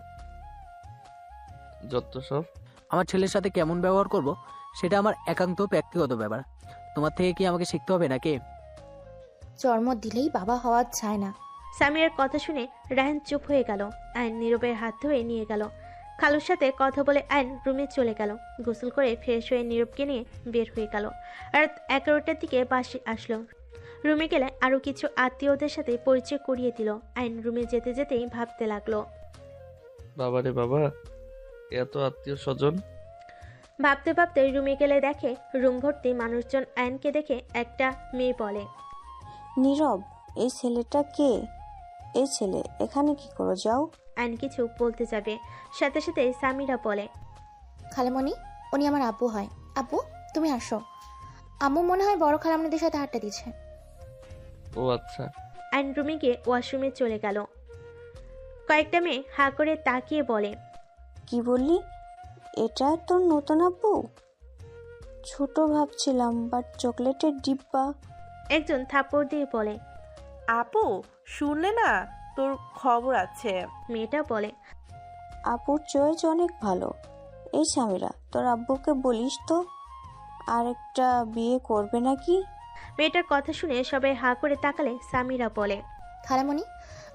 যত সব। আমার ছেলের সাথে কেমন ব্যবহার করব সেটা আমার একান্ত ব্যক্তিগত ব্যাপার। তোমার থেকে কি আমাকে শিখতে হবে নাকি? জন্ম দিলেই বাবা হওয়া যায় না। সামিয়ার কথা শুনে রায়হান চুপ হয়ে গেল। আয়ন নীরবের হাত ধরে নিয়ে গেল। খালুর সাথে কথা বলে আয়ন রুমে চলে গেল। গোসল করে ফ্রেশ হয়ে নীরবকে নিয়ে বের হয়ে গেল। রাত 11টার দিকে বাসে আসলো। রুমে গেলে আরো কিছু আত্মীয়দের সাথে পরিচয় করিয়ে দিল। আয়ন রুমে যেতে যেতেই ভাবতে লাগলো, বাবারে বাবা, এত আত্মীয় স্বজন। ভাবতে ভাবতে রুমে গেলে দেখে রুম ভর্তি মানুষজন। আয়নকে দেখে একটা মেয়ে বলে, নীরব, এই ছেলেটা কে? এই ছেলে এখানে কি করো? যাও। আয়ন কিছু বলতে যাবে, সাথে সাথে সামিরা বলে, খালামণি, উনি আমার আব্বু হয়। আব্বু, তুমি আসো। আম্মু মনে হয় বড় খালামণিদের সাথে হাঁটতে দিচ্ছে। ও আচ্ছা। আয়ন রুমে গিয়ে ওয়াশরুমে চলে গেল। কয়েকটা মেয়ে হা করে তাকিয়ে বলে, কি বললি? এটা তোর নতুন আব্বু? ছোট ভাবছিলাম, বাট চকলেটের ডিব্বা। একজন থাপ্পড় দিয়ে বলে, আপু শুনলে না, তোর খবর আছে। মেয়েটা বলে, আপুর চয়েস অনেক ভালো। এই সামিরা, তোর আব্বুকে বলিস তো আরেকটা বিয়ে করবে নাকি? মেয়েটার কথা শুনে সবাই হা করে তাকালে সামিরা বলে, খালামণি,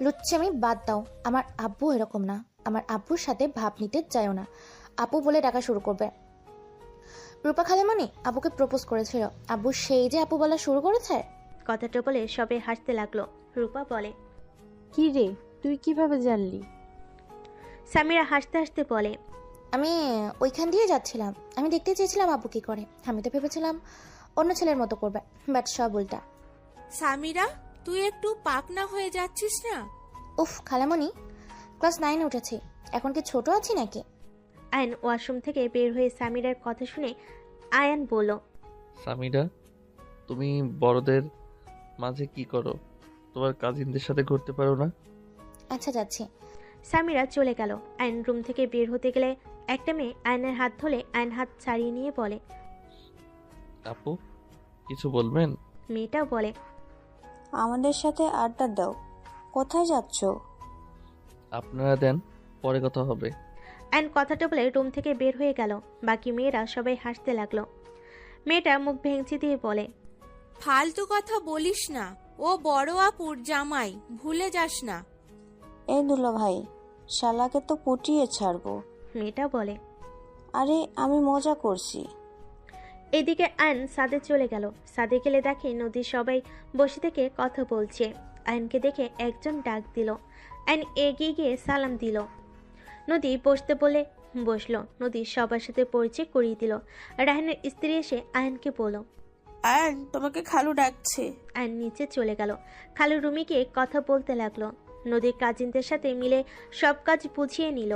লুচ্চামি বাদ দাও। আমার আব্বু এরকম না। আমার আব্বুর সাথে ভাব নিতে চাইও না। আপু বলে ডাকা শুরু করবে। রূপা খালামণি আব্বুকে প্রপোজ করেছিল। আব্বু সেই যে আপু বলা শুরু করেছে। কথাটা বলে সবাই হাসতে লাগলো। রূপা বলে, কি রে, তুই কিভাবে জানলি? সামিরা হাসতে হাসতে বলে, আমি ওইখান দিয়ে যাচ্ছিলাম। আমি দেখতে চেয়েছিলাম আব্বু কি করে। আমি তো ভেবেছিলাম অন্য ছেলের মতো করবে, বাট সব উল্টা। সামিরা, তুই একটু পাকনা হয়ে যাচ্ছিস না? উফ খালামণি, ক্লাস 9 উঠেছি, এখন কি ছোট আছি নাকি? আয়ন ওয়াশরুম থেকে বের হয়ে সামিরার কথা শুনে আয়ান বলল, সামিরা, তুমি বড়দের মাঝে কি করো? তোমার কাজিনদের সাথে ঘুরতে পারো না? আচ্ছা, যাচ্ছি। সামিরা চলে গেল। আয়ন রুম থেকে বের হতে গেলে একটা মেয়ে আয়নের হাত ধরে আয়ন হাত ছাড়িয়ে নিয়ে বলে, আপু কিছু বলবেন? মেয়েটা বলে, আমাদের সাথে আড্ডা দাও। কোথায় যাচ্ছ? আপনারা দেন, পরে কথা হবে। আয়ন কথাটা বলে রুম থেকে বের হয়ে গেল। বাকি মেয়েরা সবাই হাসতে লাগলো। মেয়েটা মুখ ভেঙচি দিয়ে বলে, ফালতু কথা বলিস না। ও বড় আপুর জামাই, ভুলে যাস না। এই দুলা ভাই, শালাকে তো পটিয়ে ছাড়বো। মেয়েটা বলে, আরে আমি মজা করছি। এদিকে আয়ন সাদে চলে গেল। সাদে গেলে দেখে নদী সবাই বসে থেকে কথা বলছে। আয়নকে দেখে একজন ডাক দিল। আয়ন এগিয়ে গিয়ে সালাম দিল। নদী বসতে বলে বসলো। নদী সবার সাথে পরিচয় করিয়ে দিল। রায়হানের স্ত্রী এসে আয়নকে বলল, আয়ন, তোমাকে খালু ডাকছে। আয়ন নিচে চলে গেল। খালু রুমে গিয়ে কথা বলতে লাগলো। নদীর কাজিনদের সাথে মিলে সব কাজ বুঝিয়ে নিল।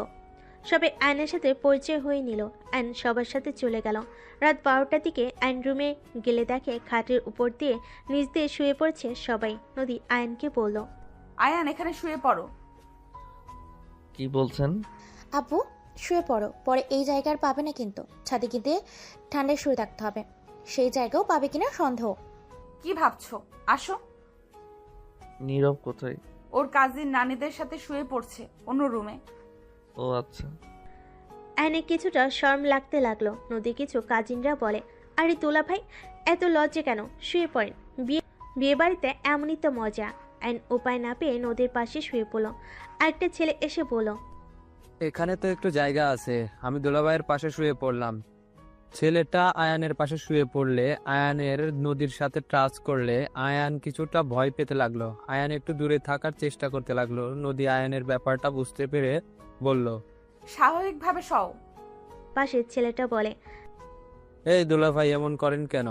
সবে আয়নের সাথে পরিচয় হয়ে নিল। আয়ন সবার সাথে চলে গেল। রাত 12টার দিকে আয়ন রুমে গেলে দেখে খাটের উপর দিয়ে নিচ দিয়ে শুয়ে পড়ছে সবাই। নদী আয়নকে বলল, আয়ান এখানে শুয়ে পড়ো। কি বলছেন? আপু শুয়ে পড়ো, পরে এই জায়গার পাবে না কিন্তু। ছাদে গিয়ে ঠান্ডায় শুয়ে থাকতে হবে, সেই জায়গাও পাবে কিনা সন্দেহ। কি ভাবছো? আসো। নীরব কোথায়? ওর কাজিন নানিদের সাথে শুয়ে পড়ছে অন্য রুমে। ও আচ্ছা। আয়নের কিছুটা শরম লাগতে লাগলো। নদী কিছু কাজিনরা বলে, আরে তোলা ভাই এত লজ্জা কেন, শুয়ে পড়েন, বিয়ে বাড়িতে এমনই তো মজা। আইন উপায় না পেয়ে নদীর পাশে শুয়ে পড়লো। আরেকটা ছেলে এসে বলল, এখানে তো একটু জায়গা আছে, আমি দুলাভাইয়ের পাশে শুয়ে পড়লাম। ছেলেটা আয়ানের পাশে শুয়ে পড়লে আয়ানের নদীর সাথে টাচ করলে আয়ান কিছুটা ভয় পেতে লাগলো। আয়ান একটু দূরে থাকার চেষ্টা করতে লাগলো। নদী আয়ানের ব্যাপারটা বুঝতে পেরে বলল, স্বাভাবিকভাবে সও। পাশের ছেলেটা বলে, এই দুলাভাই এমন করেন কেন?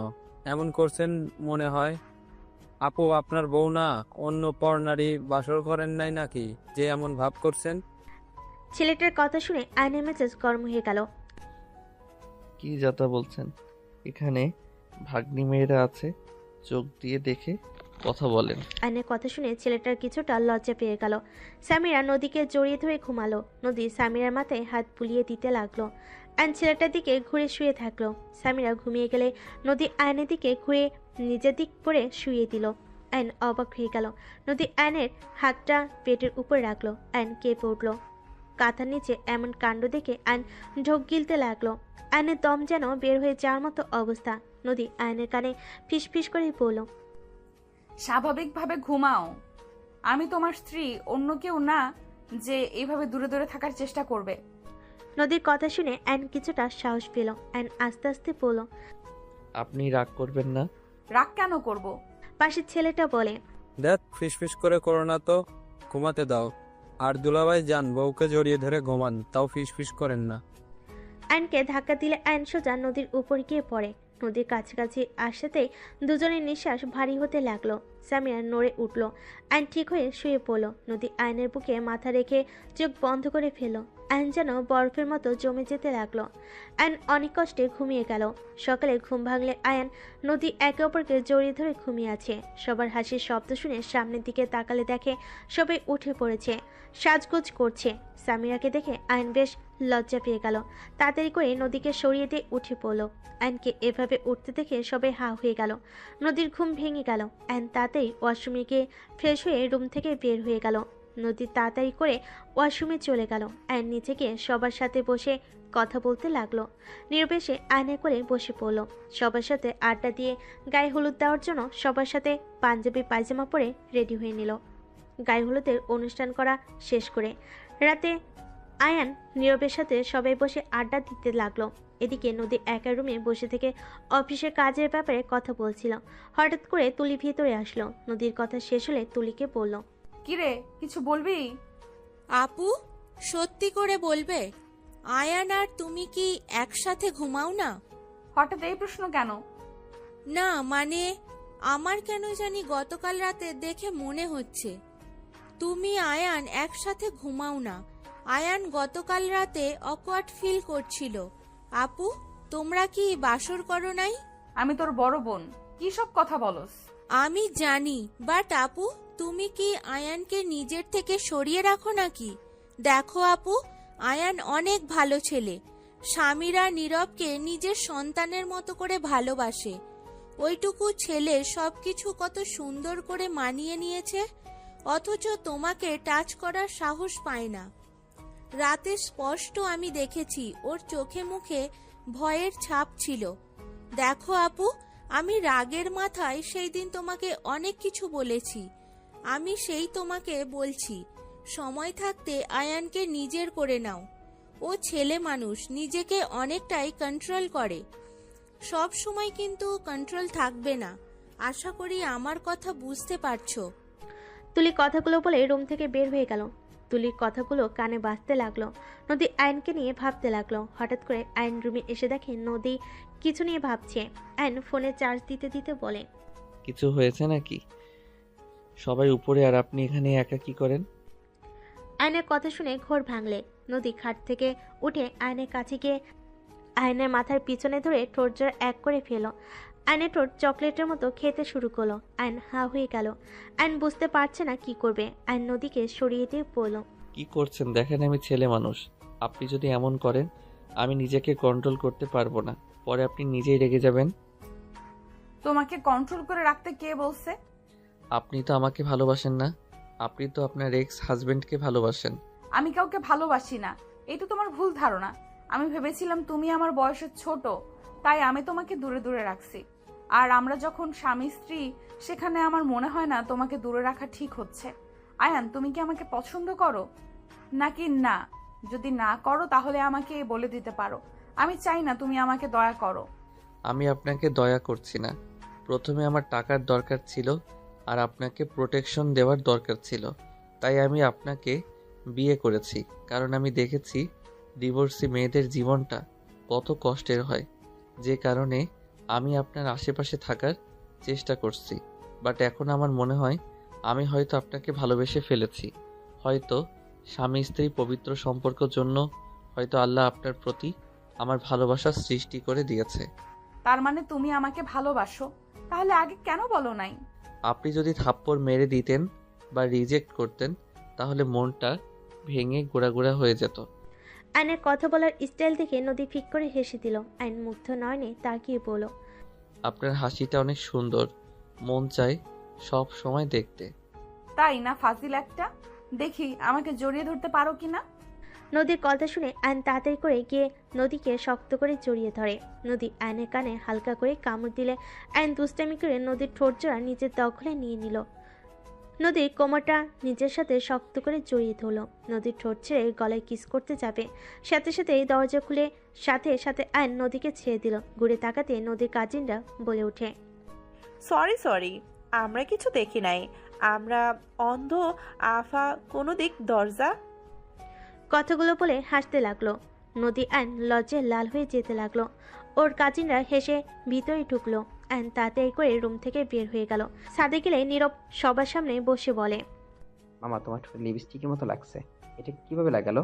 এমন করছেন মনে হয়। আপু আপনার বউ না, অন্য পর নারী বাসর করেন নাই নাকি যে এমন ভাব করছেন? ছেলেটার কথা শুনে আয়নের মেজাজ গরম হয়ে গেল। কি যাতা বলছেন? এখানে ভাগ্নি মেয়েরা আছে, চোখ দিয়ে দেখে কথা বলেন। আয়নের কথা শুনে ছেলেটার কিছুটা লজ্জা পেয়ে গেল। সামিরা নদীকে জড়িয়ে ধরে ঘুমালো। নদী সামিরার মাথায় হাত বুলিয়ে দিতে লাগলো। আয়ন ছেলেটার দিকে ঘুরে শুয়ে থাকলো। সামিরা ঘুমিয়ে গেলে নদী আয়নের দিকে ঘুরে নিজের দিক করে শুয়ে দিল। আয়ন অবাক হয়ে গেল। নদী আয়নের হাতটা পেটের উপর রাখলো। আয়ন কেঁপে উঠল। কাঁথার নিচে এমন কাণ্ড দেখে আয়ন ঢোক গিলতে লাগলো। আয়নের দম যেন বের হয়ে যাওয়ার মতো অবস্থা। নদী আয়নের কানে ফিসফিস করে বলল, স্বাভাবিকভাবে ঘুমাও। আমি তোমার স্ত্রী, অন্য কেউ না যে এইভাবে দূরে দূরে থাকার চেষ্টা করবে। নদীর কথা শুনে আয়ন কিছুটা সাহস পেল। আয়ন আস্তে আস্তে বলল, আপনি রাগ করবেন না? রাগ কেন করব? পাশের ছেলেটা বলে, দেখ ফিসফিস করে করো না তো, ঘুমাতে দাও। আর দুলাভাই যান, বউকে জড়িয়ে ধরে ঘুমান, তাও ফিসফিস করেন না। আয়নকে ধাক্কা দিলে আয়ন সোজা নদীর উপর গিয়ে পড়ে। নদীর কাছাকাছি আসতেই দুজনের নিঃশ্বাস ভারী হতে লাগলো। সামিয়া নড়ে উঠল। আয়ন ঠিক হয়ে শুয়ে পড়ল। নদী আয়নের বুকে মাথা রেখে চোখ বন্ধ করে ফেলল। আয়ন যেন বরফের মতো জমে যেতে লাগলো। আয়ন অনেক কষ্টে ঘুমিয়ে গেল। সকালে ঘুম ভাঙলে আয়ন নদী একে অপরকে জড়িয়ে ধরে ঘুমিয়ে আছে। সবার হাসির শব্দ শুনে সামনের দিকে তাকালে দেখে সবাই উঠে পড়েছে, সাজগোজ করছে। সামিরাকে দেখে আয়ন বেশ লজ্জা পেয়ে গেল। তাড়াতাড়ি করে নদীকে সরিয়ে দিয়ে উঠে পড়ল। আয়নকে এভাবে উঠতে দেখে সবাই হা হয়ে গেল। নদীর ঘুম ভেঙে গেল। আয়ন তাড়াতাড়ি ওয়াশরুমে গিয়ে ফ্রেশ হয়ে রুম থেকে বের হয়ে গেল। নদী তাড়াতাড়ি করে ওয়াশরুমে চলে গেল। আয়ন নিচে গিয়ে সবার সাথে বসে কথা বলতে লাগলো। নির্বেশে আয়নে করে বসে পড়ল। সবার সাথে আড্ডা দিয়ে গায়ে হলুদ দেওয়ার জন্য সবার সাথে পাঞ্জাবি পায়জামা পরে রেডি হয়ে নিল। গায়ে হলুদের অনুষ্ঠান করা শেষ করে রাতে আয়ান নীরবের সাথে সবাই বসে আড্ডা দিতে লাগলো। এদিকে নদী একা রুমে বসে থেকে অফিসের কাজের ব্যাপারে কথা বলছিল। হঠাৎ করে তুলি ভিতরে আসলো। নদীর কথা শেষ হলে তুলিকে বলল, কিরে কিছু বলবি? আপু সত্যি করে বলবে, আয়ান আর তুমি কি একসাথে ঘুমাও না? হঠাৎ এই প্রশ্ন কেন? না মানে আমার কেন জানি গতকাল রাতে দেখে মনে হচ্ছে তুমি আয়ান একসাথে ঘুমাও না। আয়ান গতকাল রাতে অকওয়ার্ড ফিল করছিল। আপু তোমরা কি বাসর করো নাই? আমি তোর বড় বোন, কি সব কথা বলস? আমি জানি, বাট আপু তুমি কি আয়ানকে নিজের থেকে সরিয়ে রাখো নাকি? দেখো আপু, আয়ান অনেক ভালো ছেলে। স্বামীরা নীরবকে নিজের সন্তানের মতো করে ভালোবাসে। ওইটুকু ছেলে সবকিছু কত সুন্দর করে মানিয়ে নিয়েছে, অথচ তোমাকে টাচ করার সাহস পায় না। রাতে স্পষ্ট আমি দেখেছি ওর চোখে মুখে ভয়ের ছাপ ছিল। দেখো আপু, আমি রাগের মাথায় সেই দিন তোমাকে অনেক কিছু বলেছি। আমি সেই তোমাকে বলছি, সময় থাকতে আয়ানকে নিজের করে নাও। ও ছেলে মানুষ, নিজেকে অনেকটাই কন্ট্রোল করে। সব সময় কিন্তু কন্ট্রোল থাকবে না। আশা করি আমার কথা বুঝতে পারছো। তুলি কথাগুলো বলে রুম থেকে বের হয়ে গেল। তুলির কথাগুলো কানে বাজতে লাগলো। নদী আয়নকে নিয়ে ভাবতে লাগলো। হঠাৎ করে আয়ন রুমে এসে দেখে নদী কিছু নিয়ে ভাবছে। আয়ন ফোনে চার্জ দিতে দিতে বলে, কিছু হয়েছে নাকি? সবাই উপরে আর আপনি এখানে একা কি করেন? আয়নের কথা শুনে ঘোর ভাঙলে। নদী খাট থেকে উঠে আয়নের কাছে গিয়ে আয়নের মাথার পিছনে ধরে ঠোঁট জোড়া এক করে ফেলো। আয়নের ঠোঁট চকলেটের মতো খেতে শুরু করলো। আয়ন হা হয়ে গেল। আয়ন বুঝতে পারছে না কি করবে। আয়ন নদীকে সরিয়ে দিয়ে বলল, কি করছেন দেখেন, আমি ছেলে মানুষ। আপনি যদি এমন করেন আমি নিজেকে কন্ট্রোল করতে পারবো না, পরে আপনি নিজেই রেগে যাবেন। তোমাকে কন্ট্রোল করে রাখতে কে বলছে? আপনি তো আমাকে ভালোবাসেন না, আপনি তো আপনার এক্স হাজবেন্ডকে ভালোবাসেন। আমি কাউকে ভালোবাসি না, এই তো তোমার ভুল ধারণা। আমি ভেবেছিলাম তুমি আমার বয়সে ছোট, তাই আমি তোমাকে দূরে দূরে রাখছি। আর আমরা যখন স্বামী স্ত্রী, সেখানে আমার মনে হয় না তোমাকে দূরে রাখা ঠিক হচ্ছে। আয়ান, তুমি কি আমাকে পছন্দ করো নাকি না? যদি না করো তাহলে আমাকে বলে দিতে পারো। আমি চাই না তুমি আমাকে দয়া করো। আমি আপনাকে দয়া করছি না। প্রথমে আমার টাকার দরকার ছিল আর আপনাকে প্রোটেকশন দেওয়ার দরকার ছিল, তাই আমি আপনাকে বিয়ে করেছি। কারণ আমি দেখেছি ডিভোর্সি মেয়েদের জীবনটা কত কষ্টের হয়, যে কারণে আমি আপনার আশেপাশে থাকার চেষ্টা করছি। বাট এখন আমার মনে হয় আমি হয়তো আপনাকে ভালোবেসে ফেলেছি। হয়তো স্বামী স্ত্রী পবিত্র সম্পর্কের জন্য হয়তো আল্লাহ আপনার প্রতি আমার ভালোবাসা সৃষ্টি করে দিয়েছে। তার মানে তুমি আমাকে ভালোবাসো? তাহলে আগে কেন বলো নাই? আপনি যদি থাপ্পড় মেরে দিতেন বা রিজেক্ট করতেন তাহলে মনটা ভেঙে গোড়াগোড়া হয়ে যেত। আয়নের কথা বলার স্টাইল দেখে নদী ফিক করে হেসে দিল। আইন মুগ্ধ নয়নে তাকিয়ে বলল, আপনার হাসিটা অনেক সুন্দর, মন চায় সব সময় দেখতে। তাই না ফাজিল একটা? দেখি আমাকে জড়িয়ে ধরতে পারো কিনা। নদীর কথা শুনে আইন তাড়াতাড়ি করে গিয়ে নদীকে শক্ত করে জড়িয়ে ধরে। নদী আইনের কানে হালকা করে কামড় দিলে আইন দুষ্টামি করে নদীর ঠোঁট জোড়া নিজের দখলে নিয়ে নিল। নদীর কোমরটা নিজের সাথে শক্ত করে জড়িয়ে ধরল। নদীর ঠোঁট ছেড়ে গলায় কিস করতে যাবে, সাথে সাথে দরজা খুলে সাথে সাথে আইন নদীকে ছেড়ে দিল। ঘুরে তাকাতে নদীর কাজিনরা বলে ওঠে, সরি, আমরা কিছু দেখি নাই, আমরা অন্ধ। আফা কোনো দিক দরজা। কথাগুলো বলে হাসতে লাগলো। নদী আইন লজ্জায় লাল হয়ে যেতে লাগলো। ওর কাজিনরা হেসে ভিতরে ঢুকলো। আইন তাড়াতাড়ি করে রুম থেকে বের হয়ে গেল। ছাদে গেলে নীরব সবার সামনে বসে বলে, মামা তোমার লিপস্টিকের মতো লাগছে, এটা কিভাবে লাগালো?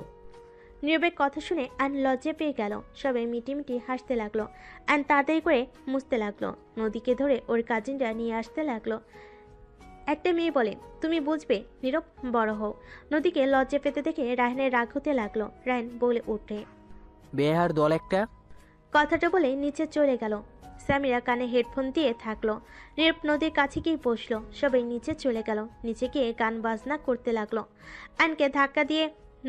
নীরবের কথা শুনে আইন লজ্জা পেয়ে গেল। সবাই মিটিমিটি হাসতে লাগলো। আইন তাড়াতাড়ি করে মুছতে লাগলো। নদীকে ধরে ওর কাজিনরা নিয়ে আসতে লাগলো। একটা মেয়ে বলে, তুমি বুঝবে, নীরব বড় হও। নদীকে লজ্জা পেতে দেখে রায়হানের রাগ হতে লাগলো। রায়হান বলে ওঠে, বেহার দল একটা। কথাটা বলে নিচে চলে গেল। সামিরা কানে হেডফোন দিয়ে থাকলো। নীরব নদীর কাছে গিয়ে বসলো। সবাই নিচে চলে গেল। নিচে গিয়ে গান বাজনা করতে লাগলো। আনকে ধাক্কা দিয়ে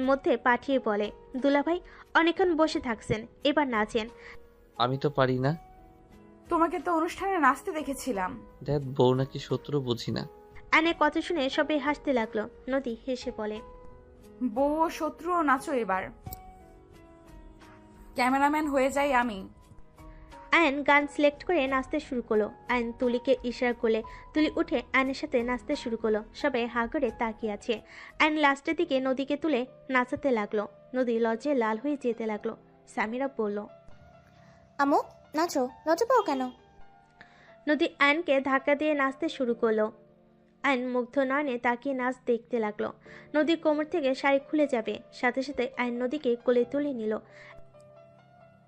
মধ্যে পাঠিয়ে বলে, দুলাভাই অনেকক্ষণ বসে থাকছেন, এবার নাচেন। আমি তো পারি না। তোমাকে তো অনুষ্ঠানে নাচতে দেখেছিলাম। দেখ বউ নাকি শত্রু বুঝি না। আনের কথা শুনে সবাই হাসতে লাগলো। নদী হেসে বলে, বউ ও শত্রুও নাচো এবার, ক্যামেরাম্যান হয়ে যাই আমি। আয়ন গান সিলেক্ট করে নাচতে শুরু করলো। আয়ন তুলিকে ইশারা করলে তুলি উঠে আয়নের সাথে নাচতে শুরু করলো। সবাই হা করে তাকিয়ে আছে। আয়ন লাস্টের দিকে নদীকে তুলে নাচাতে লাগলো। নদী লজ্জায় লাল হয়ে যেতে লাগলো। সামিরা বলল, আমু নাচো, লজ্জা পাও কেন? নদী আয়নকে ধাক্কা দিয়ে নাচতে শুরু করলো। আয়ন মুগ্ধ নয়নে তাকিয়ে নাচ দেখতে লাগলো। নদীর কোমর থেকে শাড়ি খুলে যাবে, সাথে সাথে আয়ন নদীকে কোলে তুলে নিল।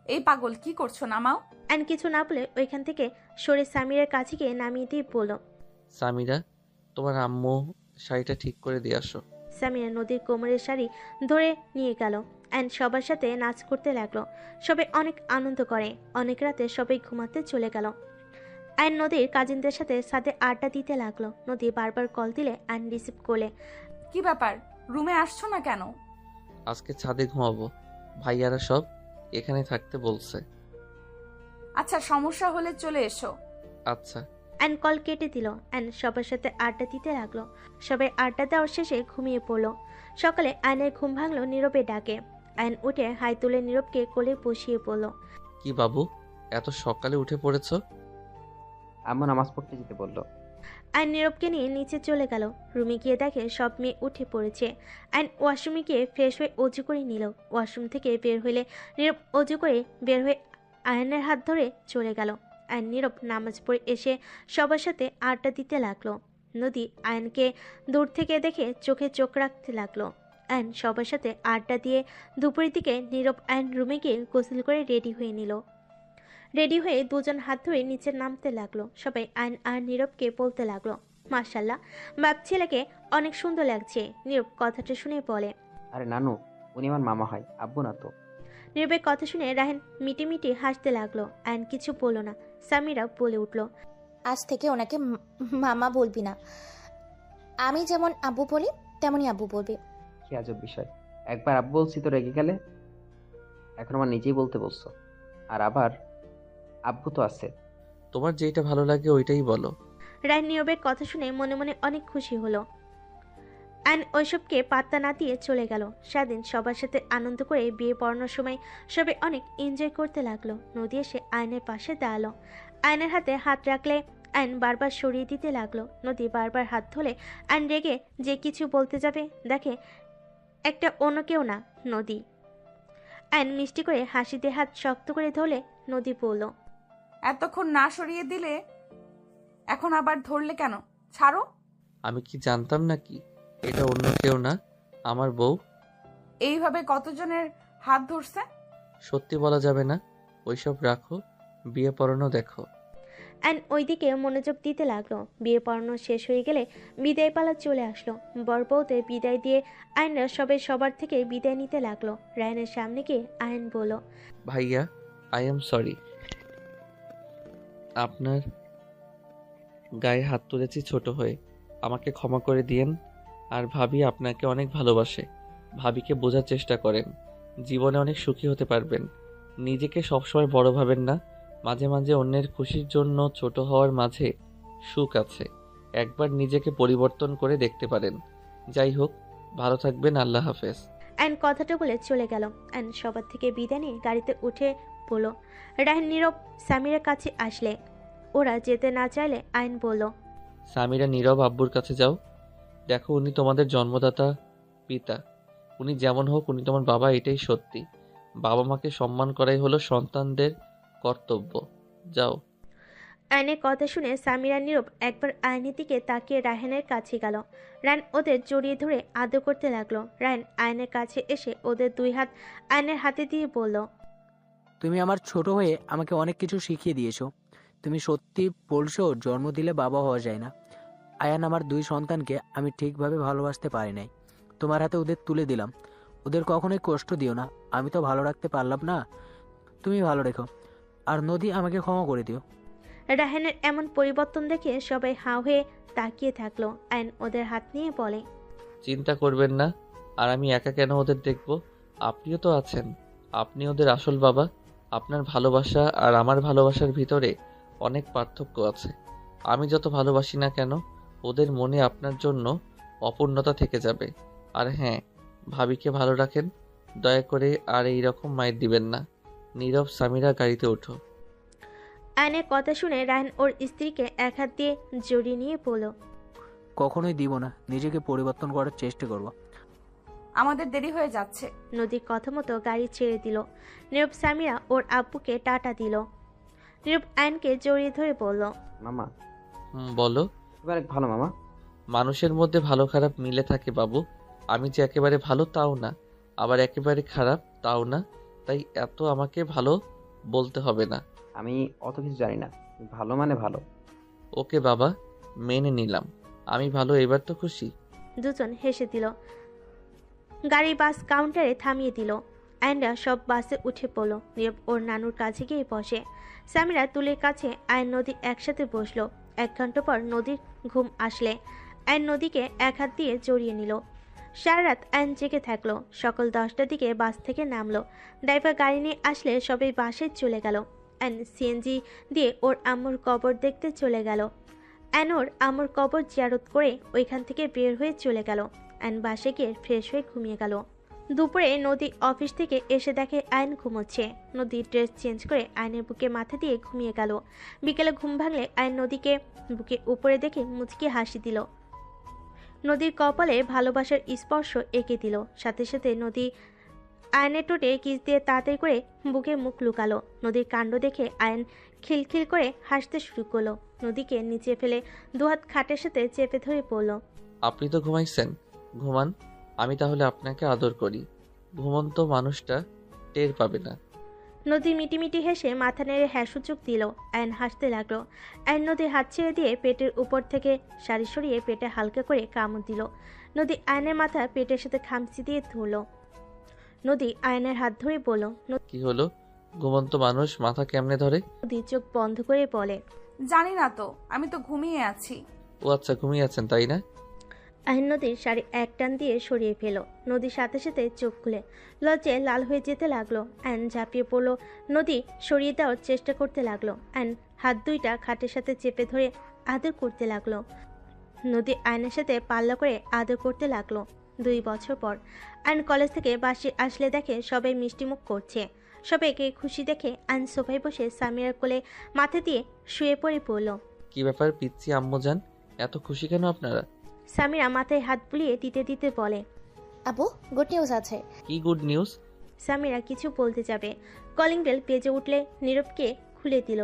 এই পাগল কি করছো, নামাও। আয়ন কিছু না বলে ওইখান থেকে সরে সামিরার কাছে গিয়ে নামিয়ে দিয়ে বলল, সামিরা, তোমার আম্মু শাড়িটা ঠিক করে দিয়ে আসো। সামিরা নদীর কোমরের শাড়ি ধরে নিয়ে গেল। অ্যান্ড সবার সাথে নাচ করতে লাগলো। সবাই অনেক আনন্দ করে। অনেক রাতে সবাই ঘুমাতে চলে গেল। আইন নদীর কাজিনদের সাথে সাথে আড্ডা দিতে লাগলো। নদী বারবার কল দিলে আইন রিসিভ করলে। কি ব্যাপার, রুমে আসছো না কেন? আজকে ছাদে ঘুমাবো, ভাইয়ারা সব এখানে থাকতে বলছে। আচ্ছা, সমস্যা হলে চলে এসো। আচ্ছা। অ্যান্ড কল কেটে দিল। অ্যান্ড সবার সাথে আড্ডা দিতে লাগলো। সবাই আড্ডা দেওয়ার শেষে ঘুমিয়ে পড়লো। সকালে আয়নের ঘুম ভাঙলো নীরবে ডাকে। আয়ন উঠে হাই তুলে নীরবকে কোলে বসিয়ে পড়ল। কি বাবু, এত সকালে উঠে পড়েছো? আম্মু নামাজ পড়তে যেতে বললো। আয়ন নীরবকে নিয়ে নিচে চলে গেল। রুমে গিয়ে দেখে সব মেয়ে উঠে পড়েছে। আয়ন ওয়াশরুমে গিয়ে ফ্রেশ হয়ে অজু করে নিল। ওয়াশরুম থেকে বের হইলে নীরব অজু করে বের হয়ে আয়নের হাত ধরে চলে গেল। আয়ন নীরব নামাজ পড়ে এসে সবার সাথে আড্ডা দিতে লাগলো। নদী আয়নকে দূর থেকে দেখে চোখে চোখ রাখতে লাগলো। অ্যান সবার সাথে আড্ডা দিয়ে দুপুরের দিকে নীরব অ্যান রুমে গিয়ে গোসল করে রেডি হয়ে নিল। রেডি হয়ে দুজন হাত ধরে নিচে নামতে লাগলো। সবাই অ্যান আর নীরবকে বলতে লাগলো, মাশাল্লাহ, বাপ ছেলেকে অনেক সুন্দর লাগছে। নীরব কথাটা শুনে বলে, আরে নানু, উনি আমার মামা হয়, আব্বু না তো। নীরবের কথা শুনে রাহেন মিটিমিটি হাসতে লাগলো। অ্যান কিছু বলল না। সামিরা বলে উঠল, আজ থেকে ওনাকে মামা বলবি না। আমি যেমন আব্বু বলি তেমনই আব্বু বলবি। কি আজব বিষয়, একবার আব্বু বলছি তো রেগে গেলে, এখন আমার নিজেই বলতে বলছো। আর আবার আব্বু তো আছে। তোমার যেটা ভালো লাগে ওইটাই বলো। রাহেন নীরবের কথা শুনে মনে মনে অনেক খুশি হলো। অ্যান ওইসবকে পাত্তা না দিয়ে চলে গেল। সারাদিন সবার সাথে আনন্দ করে বিয়ে পড়ানোর সময় সবাই অনেক এনজয় করতে লাগলো। নদী এসে আয়নের পাশে দাঁড়ালো। আয়নের হাতে হাত রাখলে আয়ন বারবার সরিয়ে দিতে লাগলো। নদী বারবার হাত ধরে আয়ন রেগে যে কিছু বলতে যাবে, দেখে একটা অন্য কেউ না, নদী। আয়ন মিষ্টি করে হাসি দিয়ে হাত শক্ত করে ধরলে নদী বলল, এতক্ষণ না সরিয়ে দিলে এখন আবার ধরলে কেন? ছাড়ো। আমি কি জানতাম নাকি এটা অন্য কেউ না, আমার বউ? এইভাবে কতজনের হাত ধরছে? সত্যি বলা যাবে না, ওইসব রাখো, বিয়ে পড়ানো দেখো। অ্যান ওইদিকে মনোযোগ দিতে লাগলো। বিয়ে পড়ানো শেষ হয়ে গেলে বিদায় পালা চলে আসলো। বর বউতে বিদায় দিয়ে আয়নরা সবাই সবার থেকে বিদায় নিতে লাগলো। রায়নের সামনে গিয়ে আয়ন বলল, ভাইয়া, আই এম সরি, আপনার গায়ে হাত তুলেছি ছোট হয়ে, আমাকে ক্ষমা করে দিয়েন। আর ভাবি আপনাকে অনেক ভালোবাসে, ভাবিকে বোঝার চেষ্টা করেন, জীবনে অনেক সুখী হতে পারবেন। নিজেকে সবসময় বড় ভাবেন না, মাঝে মাঝে অন্যের খুশির জন্য ছোট হওয়ার মাঝে সুখ আছে, একবার নিজেকে পরিবর্তন করে দেখতে পারেন। যাই হোক, ভালো থাকবেন, আল্লাহ হাফেজ। অ্যান কথাটা বলে চলে গেল। অ্যান সবার থেকে বিদায় নিয়ে গাড়িতে উঠে পড়ল। রায়ন নীরব সামিরের কাছে আসলে ওরা যেতে না চাইলে আয়ন বলল, সামিরা নীরব আব্বুর কাছে যাও, দেখো উনি তোমাদের জন্মদাতা পিতা, উনি যেমন হোক উনি তোমার বাবা, এটাই সত্যি। বাবা মাকে সম্মান করাই হলো সন্তানদের কর্তব্য, যাও। আয়নের কথা শুনে সামিরা নীরব একবার আয়নের দিকে তাকিয়ে রায়হানের কাছে গেল। রায়ন ওদের জড়িয়ে ধরে আদর করতে লাগলো। রায়ন আয়নের কাছে এসে ওদের দুই হাত আয়নের হাতে দিয়ে বলল, তুমি আমার ছোট হয়ে আমাকে অনেক কিছু শিখিয়ে দিয়েছো। তুমি সত্যি বলছো, জন্ম দিলে বাবা হওয়া যায় না। আয়ান আমার দুই সন্তানকে আমি ঠিকভাবে ভালোবাসতে পারি নাই, তোমার হাতে ওদের তুলে দিলাম। ওদের কখনোই কষ্ট দিও না, আমি তো ভালো রাখতে পারলাম না, তুমি ভালো রেখো। আর নদী, আমাকে ক্ষমা করে দিও। রায়হানের এমন পরিবর্তন দেখে সবাই হাঁ হয়ে তাকিয়ে থাকলো। আয়ন ওদের হাত নিয়ে বলে, চিন্তা করবেন না, আর আমি একা কেন ওদের দেখব, আপনিও তো আছেন, আপনি ওদের আসল বাবা। আপনার ভালোবাসা আর আমার ভালোবাসার ভিতরে অনেক পার্থক্য আছে। আমি যত ভালোবাসি না কেন, ওদের মনে আপনার জন্য অপূর্ণতা থেকে যাবে। আর হ্যাঁ, ভাবিকে ভালো রাখেন, দয়া করে আর এই রকম মাইর দিবেন না। নীরব, সামিরা, গাড়িতে ওঠো। আয়নের কথা শুনে রায়ন ওর স্ত্রীকে এক হাত দিয়ে জড়িয়ে নিয়ে বলল, কখনোই দিব না, নিজেকে পরিবর্তন করার চেষ্টা করব। আমাদের দেরি হয়ে যাচ্ছে। নদীর কথা মতো গাড়ি ছেড়ে দিল। নীরব সামিরা ওর আব্বুকে টাটা দিল। নীরব আয়নকে জড়িয়ে ধরে বলল, মামা। বলো। অনেক ভালো মামা। মানুষের মধ্যে ভালো খারাপ মিলে থাকে বাবু। আমি যে একেবারে ভালো তাও না, আবার একেবারে খারাপ তাও না, তাই এত আমাকে ভালো বলতে হবে না। আমি অত কিছু জানি না, ভালো মানে ভালো। ওকে বাবা, মেনে নিলাম, আমি ভালো, এবার তো খুশি। দুজন হেসে দিল। গাড়ি বাস কাউন্টারে থামিয়ে দিল। আয়নরা সব বাসে উঠে পড়লো। নীরব ওর নানুর কাছে গিয়ে বসে। সামিরা তুলের কাছে আয়ন নদী একসাথে বসলো। 1 ঘন্টা পর নদীর ঘুম আসলে আয়ন নদীকে এক হাত দিয়ে জড়িয়ে নিল। সারা রাত আয়ন জেগে থাকলো। সকাল 10টার দিকে বাস থেকে নামলো। ড্রাইভার গাড়ি নিয়ে আসলে সবাই বাসে চলে গেল। আয়ন সিএনজি দিয়ে ওর আম্মুর কবর দেখতে চলে গেল। আয়ন ওর আম্মুর কবর জিয়ারত করে ওইখান থেকে বের হয়ে চলে গেল। আয়ন বাসে গিয়ে ফ্রেশ হয়ে ঘুমিয়ে গেল। দুপুরে নদী অফিস থেকে এসে দেখে আয়ন ঘুমোচ্ছে। নদী ড্রেস চেঞ্জ করে আয়নের বুকে মাথা দিয়ে ঘুমিয়ে গেল। বিকেলে ঘুম ভাঙলে আয়ন নদীকে বুকে উপরে দেখে মুচকি হাসি দিল। নদীর কপালে ভালোবাসার স্পর্শ এঁকে দিল। সাথে সাথে নদী আয়নের টোটে কিস দিয়ে তাড়াতাড়ি করে বুকে মুখ লুকালো। নদীর কাণ্ড দেখে আয়ন খিলখিল করে হাসতে শুরু করলো। নদীকে নিচে ফেলে দুহাত খাটের সাথে চেপে ধরে পড়ল। আপনি তো ঘুমাইছেন, ঘুমান, আমি তাহলে আপনাকে আদর করি। ঘুমন্ত মানুষটা টের পাবে না। নদী মিটিমিটি হেসে মাথা নেড়ে হ্যাঁ সূচক দিল। আয়ন হাসতে লাগলো। আয়ন নদীর হাত ছেড়ে দিয়ে পেটের উপর থেকে শাড়ি সরিয়ে পেটে হালকা করে কামড় দিল। নদী আয়নের মাথা পেটের সাথে খামচি দিয়ে ধরল। নদী আয়নের হাত ধরে বলল। কি হলো? ঘুমন্ত মানুষ মাথা কেমনে ধরে? নদী চোখ বন্ধ করে বলে, জানি না তো, আমি তো ঘুমিয়ে আছি। ও আচ্ছা, ঘুমিয়ে আছেন তাই না? আয়ন নদীর শাড়ি এক টান দিয়ে সরিয়ে ফেল। নদীর সাথে সাথে চোখ খুলে লজ্জায় লাল হয়ে যেতে লাগলো। আয়ন ঝাঁপিয়ে পড়ল। নদী সরিয়ে দেওয়ার চেষ্টা করতে লাগলো। আয়ন হাত দুইটা খাটের সাথে চেপে ধরে আদর করতে লাগলো। নদী আয়নের সাথে পাল্লা করে আদর করতে লাগলো। 2 বছর পর আয়ন কলেজ থেকে বাসে আসলে দেখে সবাই মিষ্টিমুখ করছে। সবাইকে খুশি দেখে আয়ন সোফায় বসে সামিরার কোলে মাথা দিয়ে শুয়ে পড়ল। কি ব্যাপার পিচ্ছি আম্মু জান, এত খুশি কেন আপনারা? সামিরা মাথায় হাত বুলিয়ে দিতে দিতে বলে, আবু গুড নিউজ আছে। কি গুড নিউজ? সামিরা কিছু বলতে যাবে, কলিং বেল বেজে উঠলে নীরবকে খুলে দিল।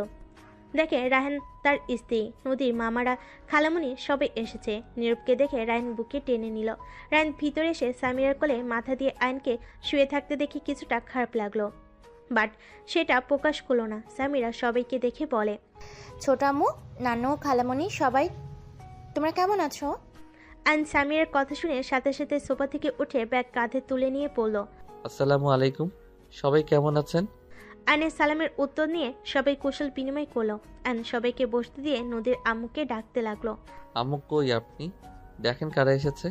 দেখে রায়হান তার স্ত্রী, নদীর মামারা, খালামণি সবে এসেছে। নীরবকে দেখে রায়হান বুকে টেনে নিল। রায়হান ভিতরে এসে সামিরার কোলে মাথা দিয়ে আয়নকে শুয়ে থাকতে দেখে কিছুটা খারাপ লাগলো, বাট সেটা প্রকাশ করলো না। সামিরা সবাইকে দেখে বলে, ছোট আম্মু, নানু, খালামণি সবাই তোমরা কেমন আছো? আয়ন সামিরার কথা শুনে সাথে সাথে সোফা থেকে উঠে ব্যাগ কাঁধে তুলে নিয়ে পড়ল। আসসালামু আলাইকুম, সবাই কেমন আছেন? আয়নের সালামের উত্তর নিয়ে সবাই কুশল বিনিময় করলো। আয়ন সবাইকে বসতে দিয়ে নদীর আম্মুকে ডাকতে লাগলো। আম্মু কই আপনি? দেখেন কারা এসেছে।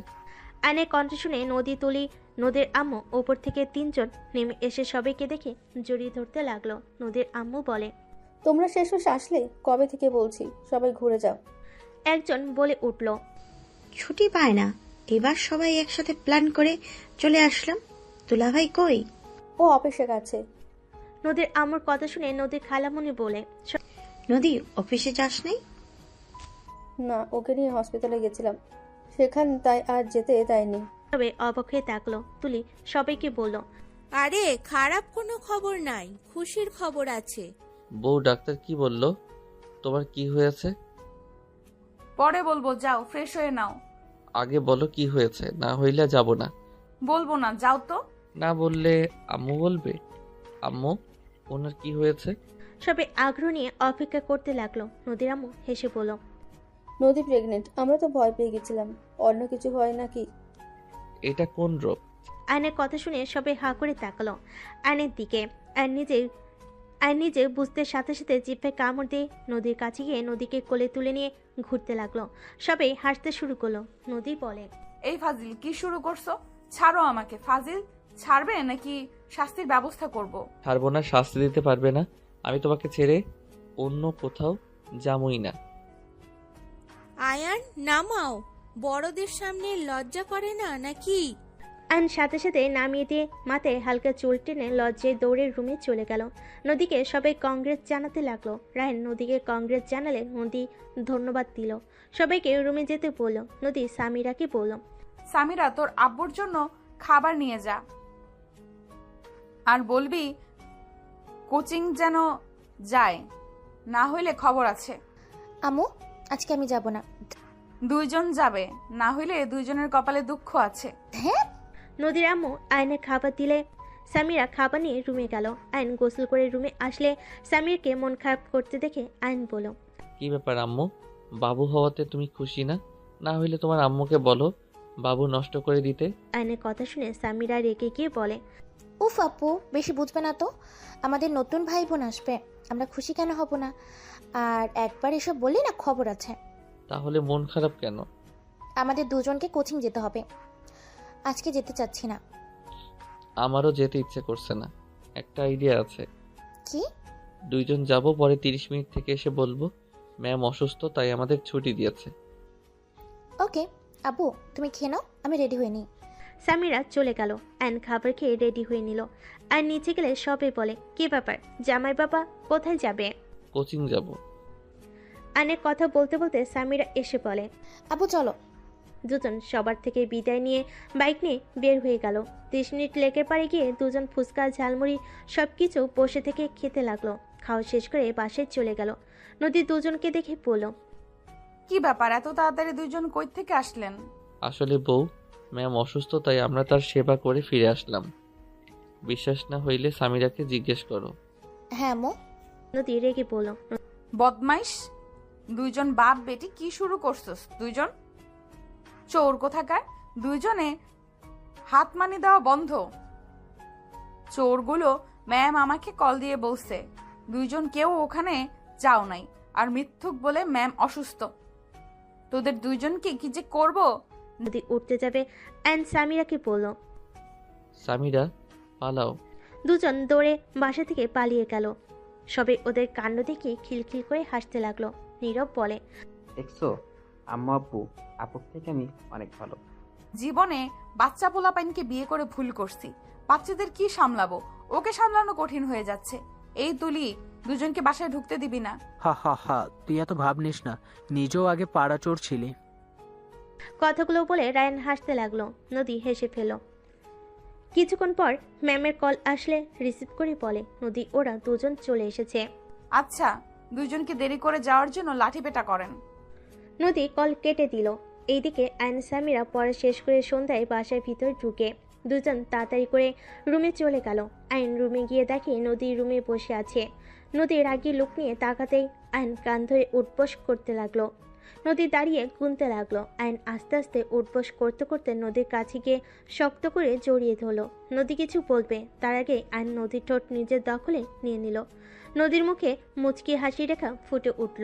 আয়নের কণ্ঠ শুনে নদী তুলি নদীর আম্মু ওপর থেকে 3 জন নেমে এসে সবাইকে দেখে জড়িয়ে ধরতে লাগলো। নদীর আম্মু বলে, তোমরা শেষ আসলে কবে থেকে বলছি সবাই ঘুরে যাও। একজন বলে উঠল, ছুটি পায় না, এবার সবাই একসাথে প্ল্যান করে চলে আসলাম। দুলাভাই কই? ও অফিসে গেছে। নদীর আম্মুর কথা শুনে নদীর খালামণি বলে, নদী অফিসে যাস নাই? না, ওকে নিয়ে হসপিটালে গেছিলাম, সেখান তাই আর যেতে দেয়নি। তবে অবাক হয়ে তাকলো। তুলি সবাইকে বলল, আরে খারাপ কোনো খবর নাই, খুশির খবর আছে। বউ ডাক্তার কি বলল? তোমার কি হয়েছে? পরে বলবো, যাও ফ্রেশ হয়ে নাও। আগে বলো কি হয়েছে, না হইলে যাব না। বলবো না, যাও তো। না বললে আম্মু বলবে। আম্মু, ওনার কি হয়েছে? সবাই আগ্রহ নিয়ে অপেক্ষা করতে লাগলো। নদীর আম্মু হেসে বলল, নদী প্রেগনেন্ট। আমরা তো ভয় পেয়ে গেছিলাম, অন্য কিছু হয় নাকি। এটা কোন রোগ? আয়নের কথা শুনে সবাই হা করে তাকালো আয়নের দিকে। আয়ন নিজে বুঝতে সাথে সাথে জিভে কামড় দিয়ে নদীর কাছে গিয়ে নদীকে কোলে তুলে নিয়ে ঘুরতে লাগলো। সবাই হাসতে শুরু করলো। নদী বলে, এই ফাজিল কি শুরু করছো? ছাড়ো আমাকে। ফাজিল, ছাড়বে নাকি শাস্তির ব্যবস্থা করব? ছাড়বো না, শাস্তি দিতে পারবে না। আমি তোমাকে ছেড়ে অন্য কোথাও যাবই না। আয়ান নামাও, বড়দের সামনে লজ্জা করে না নাকি? আয়ন সাথে সাথে নামিয়ে দিয়ে মাথায় হালকা চুল টেনে লজ্জায় দৌড়ে রুমে চলে গেল। নদীকে সবাই কংগ্রেস জানাতে লাগলো। রায়ন নদীকে কংগ্রেস জানালে নদী ধন্যবাদ দিল। সবাইকে রুমে যেতে বলল। নদী সামিরাকে বলল, সামিরা, তোর আব্বুর জন্য খাবার নিয়ে যা, আর বলবি কোচিং যেন যায়, না হইলে খবর আছে। আম্মু, আজকে আমি যাব না। 2 জন যাবে, না হইলে 2 জনের কপালে দুঃখ আছে। হ্যাঁ। নদীর আম্মু আয়নের খাবার দিলে সামিরা খাবার নিয়ে রুমে গেল। আয়ন গোসল করে রুমে আসলে সামিরকে মন খারাপ করতে দেখে আয়ন বলল, কি ব্যাপার আম্মু? বাবু হওয়াতে তুমি খুশি না? না হইলে তোমার আম্মুকে বলো বাবু নষ্ট করে দিতে। আয়নের কথা শুনে সামিরা রেগে গিয়ে বলে, উফ আপু, বেশি বুঝবে না তো। আমাদের নতুন ভাই বোন আসবে, আমরা খুশি কেন হব না? আর একবার এসব বললে না খবর আছে। তাহলে মন খারাপ কেন? আমাদের 2 জনকে কোচিং যেতে হবে, আজকে যেতে চাচ্ছি না। আমারও যেতে ইচ্ছে করছে না। একটা আইডিয়া আছে। কি? 2 জন যাব, পরে 30 মিনিট থেকে এসে বলবো ম্যাম অসুস্থ, তাই আমাদের ছুটি দিয়েছে। ওকে আবু, তুমি খেয়ে নাও, আমি রেডি হয়ে নিই। সামিরা চলে গেল। আয়ন খাবার খেয়ে রেডি হয়ে নিল। আর নিচে গেলে সবাই বলে, কি ব্যাপার জামাই বাবা, কোথায় যাবে? কোচিং যাব। আয়নের কথা বলতে বলতে সামিরা এসে বলে, আবু চলো। দুজন সবার থেকে বিদায় নিয়ে বাইক নিয়ে বের হয়ে গেল। 30 মিনিট লেকের পাড়ে গিয়ে 2 জন ফুচকা, ঝালমুড়ি সবকিছু বসে থেকে খেতে লাগলো। খাওয়া শেষ করে বাসায় চলে গেল। নদী 2 জনকে দেখে বলল, কি ব্যাপার, এত তাড়াতাড়ি 2 জন কই থেকে আসলেন? আসলে বউ, ম্যাম অসুস্থ, তাই আমরা তার সেবা করে ফিরে আসলাম। বিশ্বাস না হইলে সামিরাকে জিজ্ঞেস করো। হ্যাঁ আম্মু। নদী রেগে বলল, বদমাইশ, দুইজন বাপ বেটি কি শুরু করছস? দুইজন চোর কোথাকার, দুইজনে হাত মানি দেওয়া বন্ধ। চোরগুলো ম্যাম আমাকে কল দিয়ে বলছে দুইজন কেউ ওখানে যাও নাই, আর মিথ্যুক বলে ম্যাম অসুস্থ। তোদের দুইজনকে কি যে করব। নদী উঠতে যাবে অ্যান্ড সামিরাকে বলল, সামিরা পালাও। দুজন দৌড়ে বাসা থেকে পালিয়ে গেল। সবাই ওদের কাণ্ড দেখে খিলখিল করে হাসতে লাগলো। নীরব বলে, দেখছো আম্মু আপুর থেকে আমি অনেক ভালো। জীবনে বাচ্চা পোলাপাইনকে বিয়ে করে ভুল করছি, বাচ্চাদের কি সামলাবো, ওকে সামলানো কঠিন হয়ে যাচ্ছে। এই তুলি, দুজনকে বাসায় ঢুকতে দিবি না। হা হা হা, তুই এত ভাব নিস না, নিজেও আগে পাড়া চোর ছিলি। কথাগুলো বলে রায়ান হাসতে লাগলো। নদী হেসে ফেল। কিছুক্ষণ পর ম্যামের কল আসলে রিসিভ করে বলে, নদী ওরা দুজন চলে এসেছে। আচ্ছা, দুইজনকে দেরি করে যাওয়ার জন্য লাঠি পেটা করেন। নদী কল কেটে দিল। এইদিকে আইন সামিরা পড়া শেষ করে সন্ধ্যায় বাসার ভিতর ঢুকে দুজন তাড়াতাড়ি করে রুমে চলে গেল। আইন রুমে গিয়ে দেখে নদী রুমে বসে আছে। নদী রাগী লুক নিয়ে তাকাতেই আইন কান ধরে উঠবস করতে লাগলো। নদী দাঁড়িয়ে গুনতে লাগলো। আইন আস্তে আস্তে উঠবস করতে করতে নদীর কাছে গিয়ে শক্ত করে জড়িয়ে ধরল। নদী কিছু বলবে তার আগে আইন নদীর ঠোঁট নিজের দখলে নিয়ে নিল। নদীর মুখে মুচকি হাসি রেখা ফুটে উঠল।